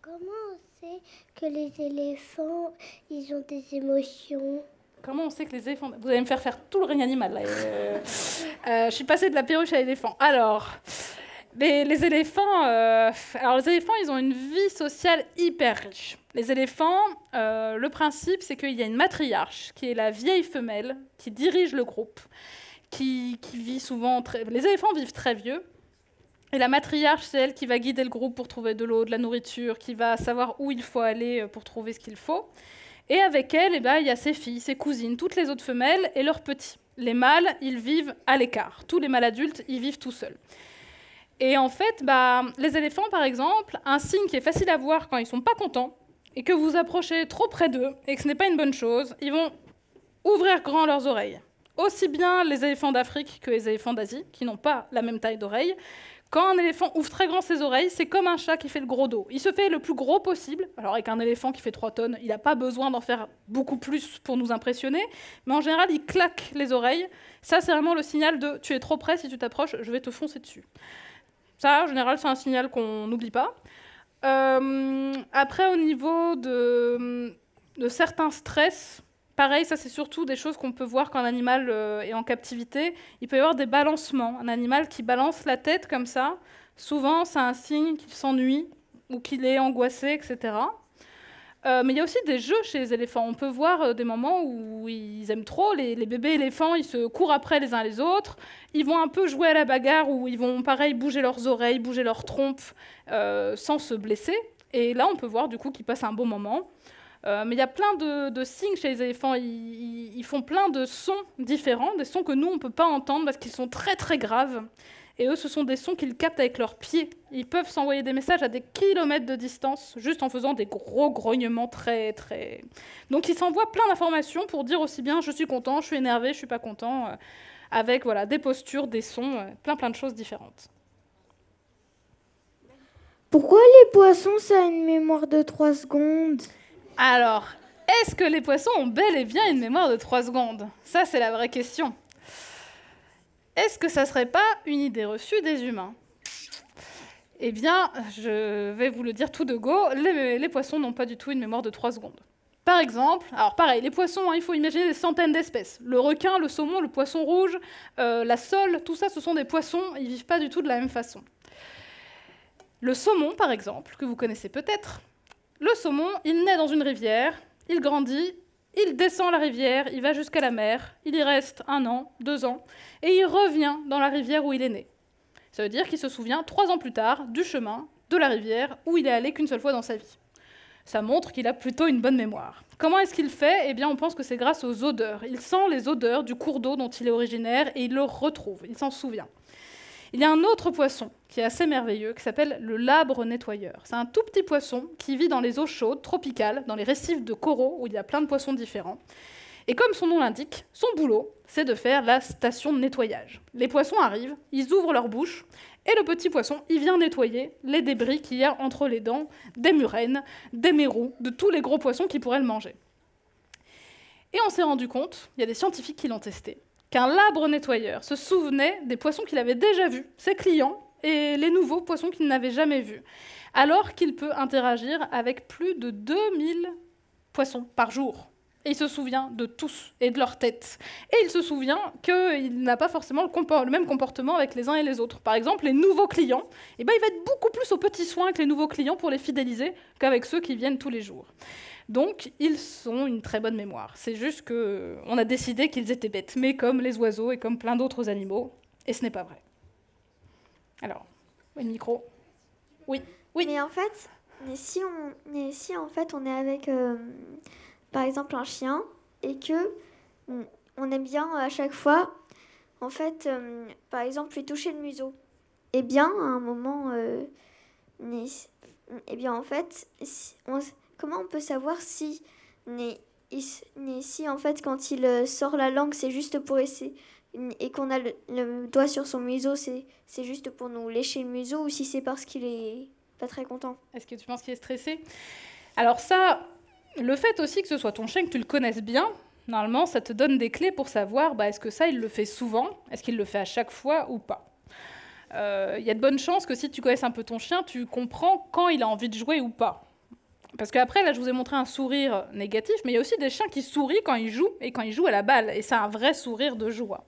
Comment on sait que les éléphants, ils ont des émotions? Comment on sait que les éléphants... Vous allez me faire tout le règne animal, là. Je suis passée de la perruche à l'éléphant. Alors, les éléphants... les éléphants, ils ont une vie sociale hyper riche. Les éléphants, le principe, c'est qu'il y a une matriarche, qui est la vieille femelle, qui dirige le groupe, qui vit souvent... Les éléphants vivent très vieux. Et la matriarche, c'est elle qui va guider le groupe pour trouver de l'eau, de la nourriture, qui va savoir où il faut aller pour trouver ce qu'il faut. Et avec elle, il y a ses filles, ses cousines, toutes les autres femelles et leurs petits. Les mâles, ils vivent à l'écart. Tous les mâles adultes, ils vivent tout seuls. Et en fait, les éléphants, par exemple, un signe qui est facile à voir quand ils ne sont pas contents, et que vous approchez trop près d'eux, et que ce n'est pas une bonne chose, ils vont ouvrir grand leurs oreilles. Aussi bien les éléphants d'Afrique que les éléphants d'Asie, qui n'ont pas la même taille d'oreilles. Quand un éléphant ouvre très grand ses oreilles, c'est comme un chat qui fait le gros dos. Il se fait le plus gros possible. Alors avec un éléphant qui fait 3 tonnes, il n'a pas besoin d'en faire beaucoup plus pour nous impressionner, mais en général, il claque les oreilles. Ça, c'est vraiment le signal de « tu es trop près, si tu t'approches, je vais te foncer dessus ». Ça, en général, c'est un signal qu'on n'oublie pas. Après, au niveau de certains stress, pareil, ça c'est surtout des choses qu'on peut voir quand un animal est en captivité. Il peut y avoir des balancements. Un animal qui balance la tête comme ça, souvent c'est un signe qu'il s'ennuie ou qu'il est angoissé, etc. Mais il y a aussi des jeux chez les éléphants. On peut voir des moments où ils aiment trop. Les bébés éléphants, ils se courent après les uns les autres. Ils vont un peu jouer à la bagarre où ils vont, pareil, bouger leurs oreilles, bouger leurs trompes sans se blesser. Et là, on peut voir du coup qu'ils passent un bon moment. Mais il y a plein de signes chez les éléphants. Ils font plein de sons différents, des sons que nous, on ne peut pas entendre parce qu'ils sont très très graves. Et eux, ce sont des sons qu'ils captent avec leurs pieds. Ils peuvent s'envoyer des messages à des kilomètres de distance, juste en faisant des gros grognements très, très... Donc ils s'envoient plein d'informations pour dire aussi bien « je suis content »,« je suis énervé »,« je suis pas content », avec voilà, des postures, des sons, plein de choses différentes. Pourquoi les poissons, ça a une mémoire de 3 secondes? Alors, est-ce que les poissons ont bel et bien une mémoire de 3 secondes? Ça, c'est la vraie question. Est-ce que ça ne serait pas une idée reçue des humains? Eh bien, je vais vous le dire tout de go, les poissons n'ont pas du tout une mémoire de 3 secondes. Par exemple, alors pareil, les poissons, hein, il faut imaginer des centaines d'espèces. Le requin, le saumon, le poisson rouge, la sole, tout ça, ce sont des poissons, ils ne vivent pas du tout de la même façon. Le saumon, par exemple, que vous connaissez peut-être, le saumon, il naît dans une rivière, il grandit, il descend la rivière, il va jusqu'à la mer, il y reste 1 an, 2 ans, et il revient dans la rivière où il est né. Ça veut dire qu'il se souvient 3 ans plus tard du chemin, de la rivière, où il est allé qu'une seule fois dans sa vie. Ça montre qu'il a plutôt une bonne mémoire. Comment est-ce qu'il fait? Eh bien, on pense que c'est grâce aux odeurs. Il sent les odeurs du cours d'eau dont il est originaire et il le retrouve, il s'en souvient. Il y a un autre poisson qui est assez merveilleux, qui s'appelle le labre nettoyeur. C'est un tout petit poisson qui vit dans les eaux chaudes, tropicales, dans les récifs de coraux, où il y a plein de poissons différents. Et comme son nom l'indique, son boulot, c'est de faire la station de nettoyage. Les poissons arrivent, ils ouvrent leur bouche, et le petit poisson, il vient nettoyer les débris qu'il y a entre les dents, des murènes, des mérous, de tous les gros poissons qui pourraient le manger. Et on s'est rendu compte, il y a des scientifiques qui l'ont testé, qu'un labre nettoyeur se souvenait des poissons qu'il avait déjà vus, ses clients, et les nouveaux poissons qu'il n'avait jamais vus, alors qu'il peut interagir avec plus de 2000 poissons par jour. Et il se souvient de tous et de leur tête. Et il se souvient qu'il n'a pas forcément le même comportement avec les uns et les autres. Par exemple, les nouveaux clients, eh ben, il va être beaucoup plus aux petits soins avec les nouveaux clients pour les fidéliser qu'avec ceux qui viennent tous les jours. Donc, ils ont une très bonne mémoire. C'est juste qu'on a décidé qu'ils étaient bêtes, mais comme les oiseaux et comme plein d'autres animaux, et ce n'est pas vrai. Alors, le micro. Oui, oui. Mais en fait, si en fait on est avec, par exemple, un chien, et que on aime bien à chaque fois, en fait, par exemple, lui toucher le museau, eh bien, à un moment, eh bien, en fait, comment on peut savoir si en fait, quand il sort la langue, c'est juste pour essayer, et qu'on a le doigt sur son museau, c'est juste pour nous lécher le museau, ou si c'est parce qu'il est pas très content. Est-ce que tu penses qu'il est stressé? Alors ça, le fait aussi que ce soit ton chien, que tu le connaisses bien, normalement, ça te donne des clés pour savoir est-ce que ça, il le fait souvent, est-ce qu'il le fait à chaque fois ou pas. Il y a de bonnes chances que si tu connaisses un peu ton chien, tu comprends quand il a envie de jouer ou pas. Parce qu'après, là, je vous ai montré un sourire négatif, mais il y a aussi des chiens qui sourient quand ils jouent, et quand ils jouent à la balle, et c'est un vrai sourire de joie.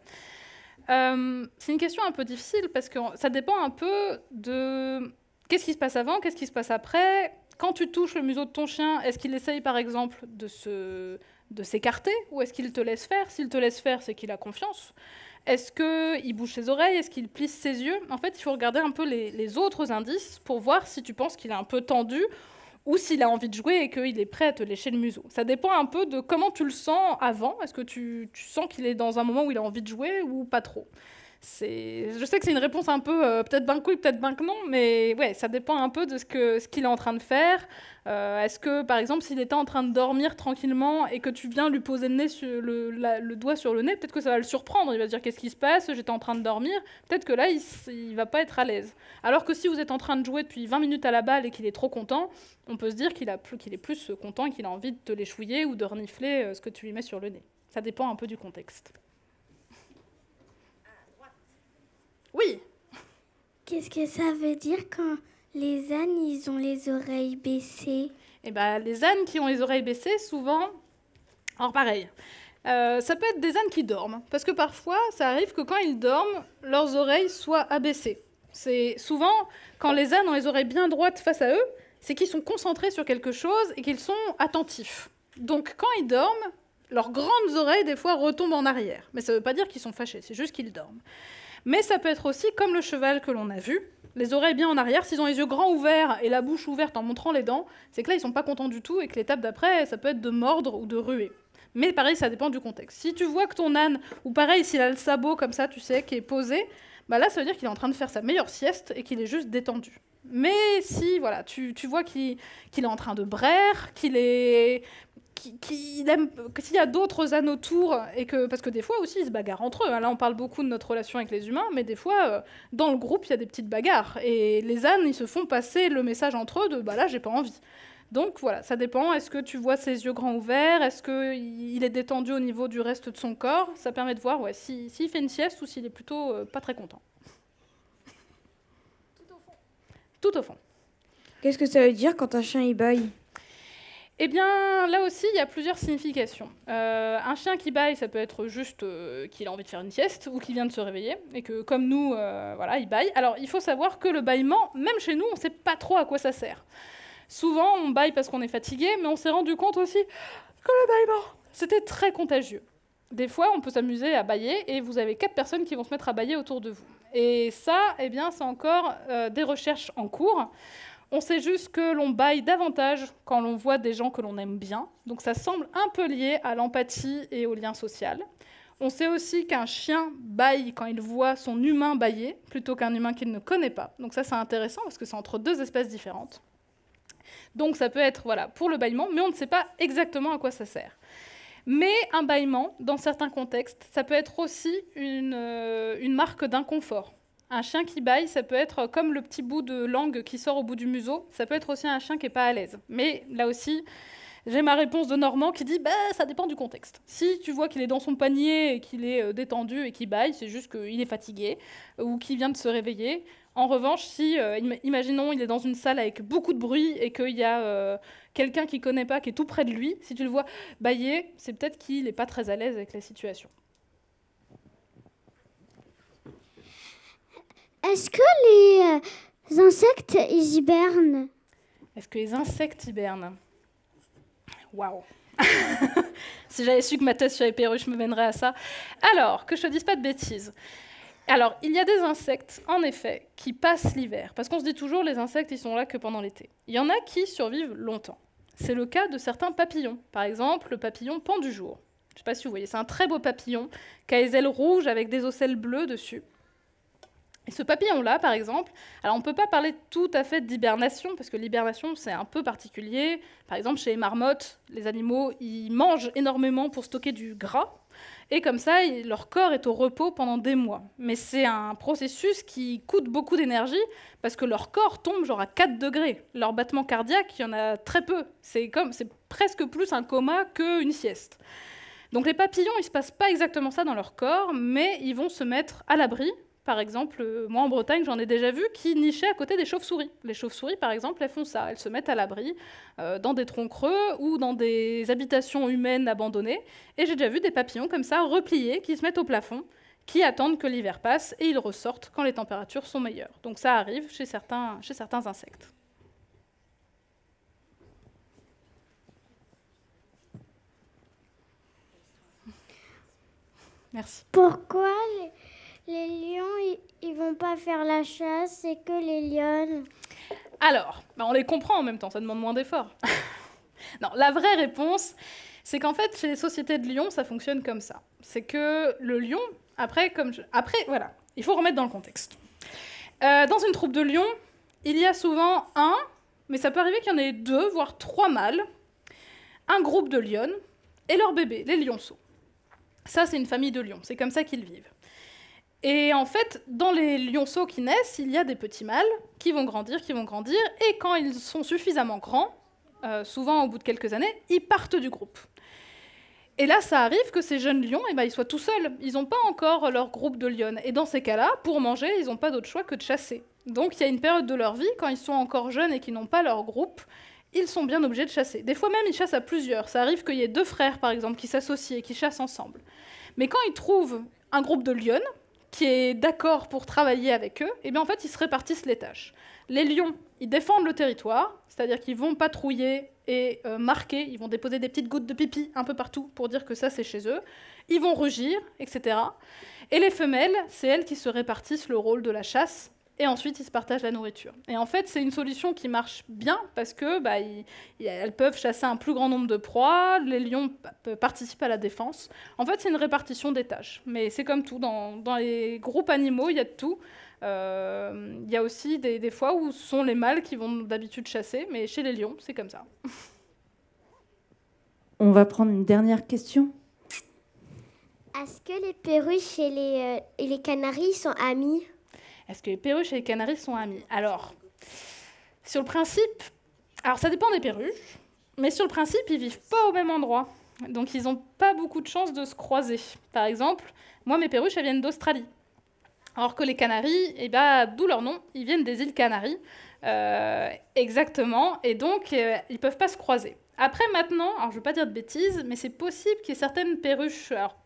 C'est une question un peu difficile, parce que ça dépend un peu de qu'est-ce qui se passe avant, qu'est-ce qui se passe après. Quand tu touches le museau de ton chien, est-ce qu'il essaye, par exemple, de s'écarter, ou est-ce qu'il te laisse faire? S'il te laisse faire, c'est qu'il a confiance. Est-ce qu'il bouge ses oreilles? Est-ce qu'il plisse ses yeux? En fait, il faut regarder un peu les autres indices pour voir si tu penses qu'il est un peu tendu, ou s'il a envie de jouer et qu'il est prêt à te lécher le museau. Ça dépend un peu de comment tu le sens avant. Est-ce que tu sens qu'il est dans un moment où il a envie de jouer ou pas trop? Je sais que c'est une réponse un peu peut-être ben que oui, peut-être ben que non, mais ouais, ça dépend un peu de ce qu'il est en train de faire. Est-ce que, par exemple, s'il était en train de dormir tranquillement et que tu viens lui poser le doigt sur le nez, peut-être que ça va le surprendre. Il va se dire qu'est-ce qui se passe, j'étais en train de dormir. Peut-être que là, il va pas être à l'aise. Alors que si vous êtes en train de jouer depuis 20 minutes à la balle et qu'il est trop content, on peut se dire qu'il est plus content et qu'il a envie de te l'échouiller ou de renifler ce que tu lui mets sur le nez. Ça dépend un peu du contexte. Oui. Qu'est-ce que ça veut dire quand les ânes, ils ont les oreilles baissées? Eh ben, les ânes qui ont les oreilles baissées, souvent... Alors pareil, ça peut être des ânes qui dorment. Parce que parfois, ça arrive que quand ils dorment, leurs oreilles soient abaissées. C'est souvent, quand les ânes ont les oreilles bien droites face à eux, c'est qu'ils sont concentrés sur quelque chose et qu'ils sont attentifs. Donc quand ils dorment, leurs grandes oreilles, des fois, retombent en arrière. Mais ça ne veut pas dire qu'ils sont fâchés, c'est juste qu'ils dorment. Mais ça peut être aussi comme le cheval que l'on a vu, les oreilles bien en arrière, s'ils ont les yeux grands ouverts et la bouche ouverte en montrant les dents, c'est que là, ils sont pas contents du tout et que l'étape d'après, ça peut être de mordre ou de ruer. Mais pareil, ça dépend du contexte. Si tu vois que ton âne, ou pareil, s'il a le sabot comme ça, tu sais, qui est posé, bah là, ça veut dire qu'il est en train de faire sa meilleure sieste et qu'il est juste détendu. Mais si, voilà, tu vois qu'il est en train de braire, qu'il aime, que s'il y a d'autres ânes autour, et que, parce que des fois aussi ils se bagarrent entre eux, hein. Là on parle beaucoup de notre relation avec les humains, mais des fois dans le groupe il y a des petites bagarres, et les ânes ils se font passer le message entre eux de bah là j'ai pas envie. Donc voilà, ça dépend, est-ce que tu vois ses yeux grands ouverts, est-ce qu'il est détendu au niveau du reste de son corps, ça permet de voir ouais, s'il fait une sieste ou s'il est plutôt pas très content. Tout au fond. Qu'est-ce que ça veut dire quand un chien il bâille? Eh bien, là aussi, il y a plusieurs significations. Un chien qui bâille, ça peut être juste qu'il a envie de faire une sieste ou qu'il vient de se réveiller, et que, comme nous, voilà, il bâille. Alors, il faut savoir que le bâillement, même chez nous, on ne sait pas trop à quoi ça sert. Souvent, on bâille parce qu'on est fatigué, mais on s'est rendu compte aussi que le bâillement, c'était très contagieux. Des fois, on peut s'amuser à bâiller, et vous avez 4 personnes qui vont se mettre à bâiller autour de vous. Et ça, eh bien, c'est encore des recherches en cours. On sait juste que l'on bâille davantage quand l'on voit des gens que l'on aime bien. Donc ça semble un peu lié à l'empathie et au lien social. On sait aussi qu'un chien bâille quand il voit son humain bâiller, plutôt qu'un humain qu'il ne connaît pas. Donc ça, c'est intéressant, parce que c'est entre 2 espèces différentes. Donc ça peut être voilà, pour le bâillement, mais on ne sait pas exactement à quoi ça sert. Mais un bâillement, dans certains contextes, ça peut être aussi une marque d'inconfort. Un chien qui bâille, ça peut être comme le petit bout de langue qui sort au bout du museau, ça peut être aussi un chien qui n'est pas à l'aise. Mais là aussi, j'ai ma réponse de Normand qui dit ça dépend du contexte. Si tu vois qu'il est dans son panier et qu'il est détendu et qu'il bâille, c'est juste qu'il est fatigué ou qu'il vient de se réveiller. En revanche, si, imaginons, il est dans une salle avec beaucoup de bruit et qu'il y a quelqu'un qu'il ne connaît pas qui est tout près de lui, si tu le vois bâiller, c'est peut-être qu'il n'est pas très à l'aise avec la situation. Est-ce que les insectes, ils hibernent? Est-ce que les insectes hibernent? Waouh. Si j'avais su que ma thèse sur les perruches me mènerait à ça. Alors, que je ne te dise pas de bêtises. Alors, il y a des insectes, en effet, qui passent l'hiver. Parce qu'on se dit toujours, les insectes, ils sont là que pendant l'été. Il y en a qui survivent longtemps. C'est le cas de certains papillons. Par exemple, le papillon pan du jour. Je ne sais pas si vous voyez, c'est un très beau papillon qui a les ailes rouges avec des ocelles bleues dessus. Et ce papillon-là, par exemple, alors on ne peut pas parler tout à fait d'hibernation, parce que l'hibernation, c'est un peu particulier. Par exemple, chez les marmottes, les animaux, ils mangent énormément pour stocker du gras, et comme ça, leur corps est au repos pendant des mois. Mais c'est un processus qui coûte beaucoup d'énergie, parce que leur corps tombe genre à 4 degrés. Leur battement cardiaque, il y en a très peu. C'est presque plus un coma qu'une sieste. Donc les papillons, il ne se passe pas exactement ça dans leur corps, mais ils vont se mettre à l'abri. Par exemple, moi en Bretagne, j'en ai déjà vu qui nichaient à côté des chauves-souris. Les chauves-souris, par exemple, elles font ça. Elles se mettent à l'abri dans des troncs creux ou dans des habitations humaines abandonnées. Et j'ai déjà vu des papillons comme ça, repliés, qui se mettent au plafond, qui attendent que l'hiver passe et ils ressortent quand les températures sont meilleures. Donc ça arrive chez certains insectes. Merci. Pourquoi les lions, ils vont pas faire la chasse, c'est que les lionnes? Alors, on les comprend en même temps, ça demande moins d'efforts. Non, la vraie réponse, c'est qu'en fait, chez les sociétés de lions, ça fonctionne comme ça. C'est que le lion, voilà, Il faut remettre dans le contexte. Dans une troupe de lions, il y a souvent un, mais ça peut arriver qu'il y en ait 2, voire 3 mâles, un groupe de lionnes et leur bébé, les lionceaux. Ça, c'est une famille de lions, c'est comme ça qu'ils vivent. Et en fait, dans les lionceaux qui naissent, il y a des petits mâles qui vont grandir, et quand ils sont suffisamment grands, souvent au bout de quelques années, ils partent du groupe. Et là, ça arrive que ces jeunes lions, ils soient tout seuls. Ils n'ont pas encore leur groupe de lionnes. Et dans ces cas-là, pour manger, ils n'ont pas d'autre choix que de chasser. Donc il y a une période de leur vie, quand ils sont encore jeunes et qu'ils n'ont pas leur groupe, ils sont bien obligés de chasser. Des fois même, ils chassent à plusieurs. Ça arrive qu'il y ait 2 frères, par exemple, qui s'associent et qui chassent ensemble. Mais quand ils trouvent un groupe de lionnes qui est d'accord pour travailler avec eux, et bien en fait, ils se répartissent les tâches. Les lions, ils défendent le territoire, c'est-à-dire qu'ils vont patrouiller et marquer, ils vont déposer des petites gouttes de pipi un peu partout pour dire que ça, c'est chez eux. Ils vont rugir, etc. Et les femelles, c'est elles qui se répartissent le rôle de la chasse, et ensuite, ils se partagent la nourriture. Et en fait, c'est une solution qui marche bien, parce que elles peuvent chasser un plus grand nombre de proies, les lions participent à la défense. En fait, c'est une répartition des tâches. Mais c'est comme tout, dans les groupes animaux, il y a de tout. Il y a aussi des fois où ce sont les mâles qui vont d'habitude chasser, mais chez les lions, c'est comme ça. On va prendre une dernière question. Est-ce que les perruches et les canaris sont amis? Est-ce que les perruches et les canaris sont amis? Alors, sur le principe, alors ça dépend des perruches, mais sur le principe, ils vivent pas au même endroit. Donc, ils n'ont pas beaucoup de chances de se croiser. Par exemple, moi, mes perruches, elles viennent d'Australie. Alors que les canaris, d'où leur nom, ils viennent des îles Canaries. Exactement. Et donc, ils ne peuvent pas se croiser. Après, maintenant, alors je ne veux pas dire de bêtises, mais c'est possible qu'il y ait certaines perruches... Alors,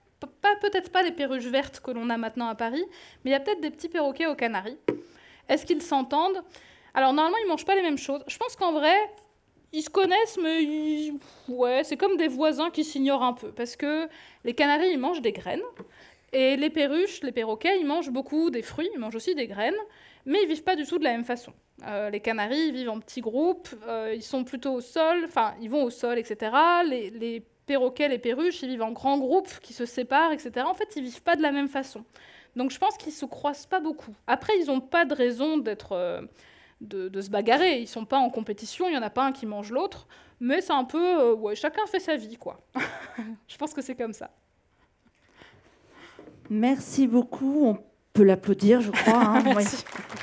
peut-être pas les perruches vertes que l'on a maintenant à Paris, mais il y a peut-être des petits perroquets aux Canaries. Est-ce qu'ils s'entendent? Alors, normalement, ils ne mangent pas les mêmes choses. Je pense qu'en vrai, ils se connaissent, mais ouais, c'est comme des voisins qui s'ignorent un peu. Parce que les Canaris, ils mangent des graines. Et les perruches, les perroquets, ils mangent beaucoup des fruits, ils mangent aussi des graines, mais ils ne vivent pas du tout de la même façon. Les canaris, ils vivent en petits groupes, ils sont plutôt au sol, enfin, ils vont au sol, etc. Les perroquets, les perruches, ils vivent en grands groupes qui se séparent, etc. En fait, ils ne vivent pas de la même façon. Donc, je pense qu'ils ne se croisent pas beaucoup. Après, ils n'ont pas de raison d'être... de se bagarrer. Ils ne sont pas en compétition, il n'y en a pas un qui mange l'autre, mais c'est un peu... ouais, chacun fait sa vie, quoi. Je pense que c'est comme ça. Merci beaucoup. On peut l'applaudir, je crois. Hein. Merci. Ouais.